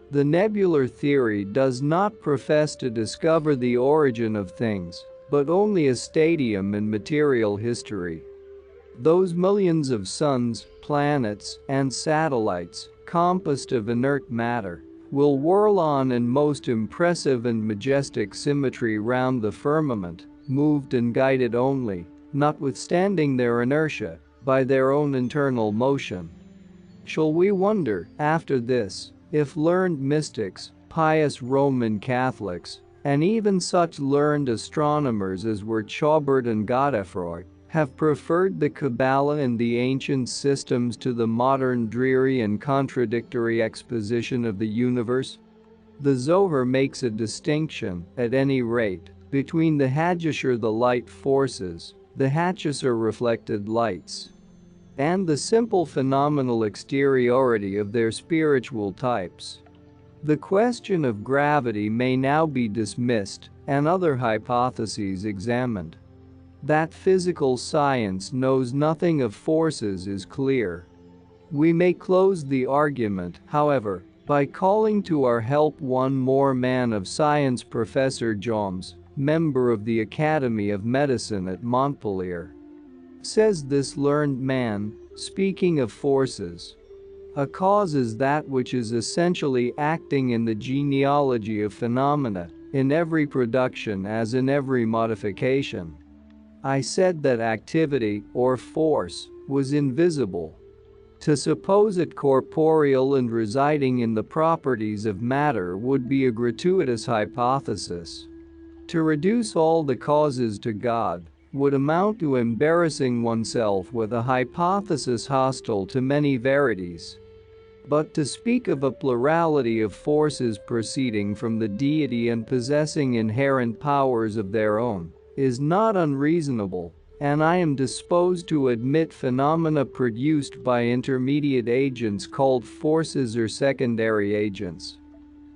S1: the nebular theory does not profess to discover the origin of things, but only a stadium in material history. Those millions of suns, planets, and satellites, composed of inert matter, will whirl on in most impressive and majestic symmetry round the firmament, moved and guided only, notwithstanding their inertia, by their own internal motion. Shall we wonder, after this, if learned mystics, pious Roman Catholics, and even such learned astronomers as were Chaubert and Godefroy, have preferred the Kabbalah and the ancient systems to the modern dreary and contradictory exposition of the universe? The Zohar makes a distinction, at any rate, between the Hadjashur, the light forces, the Hatchasur reflected lights, and the simple phenomenal exteriority of their spiritual types. The question of gravity may now be dismissed, and other hypotheses examined. That physical science knows nothing of forces is clear. We may close the argument, however, by calling to our help one more man of science, Professor Joms, member of the Academy of Medicine at Montpellier. Says this learned man, speaking of forces, a cause is that which is essentially acting in the genealogy of phenomena, in every production as in every modification. I said that activity, or force, was invisible. To suppose it corporeal and residing in the properties of matter would be a gratuitous hypothesis. To reduce all the causes to God would amount to embarrassing oneself with a hypothesis hostile to many verities. But to speak of a plurality of forces proceeding from the deity and possessing inherent powers of their own is not unreasonable, and I am disposed to admit phenomena produced by intermediate agents called forces or secondary agents.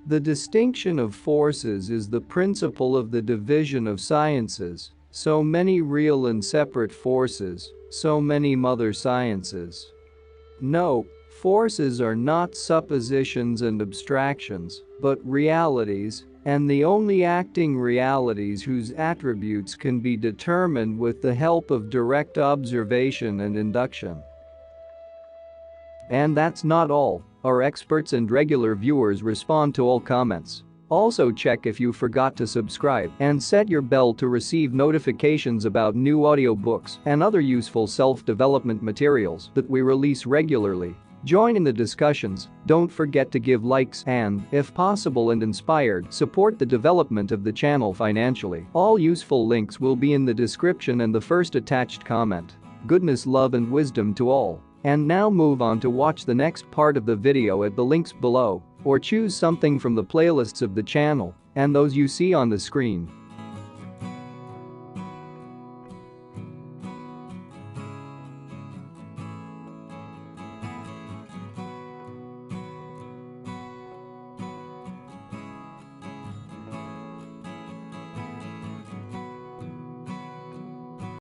S1: The distinction of forces is the principle of the division of sciences, so many real and separate forces, so many mother sciences. No, forces are not suppositions and abstractions, but realities, and the only acting realities whose attributes can be determined with the help of direct observation and induction. And that's not all. Our experts and regular viewers respond to all comments. Also check if you forgot to subscribe and set your bell to receive notifications about new audiobooks and other useful self-development materials that we release regularly. Join in the discussions, don't forget to give likes and, if possible and inspired, support the development of the channel financially. All useful links will be in the description and the first attached comment. Goodness, love and wisdom to all. And now move on to watch the next part of the video at the links below, or choose something from the playlists of the channel and those you see on the screen.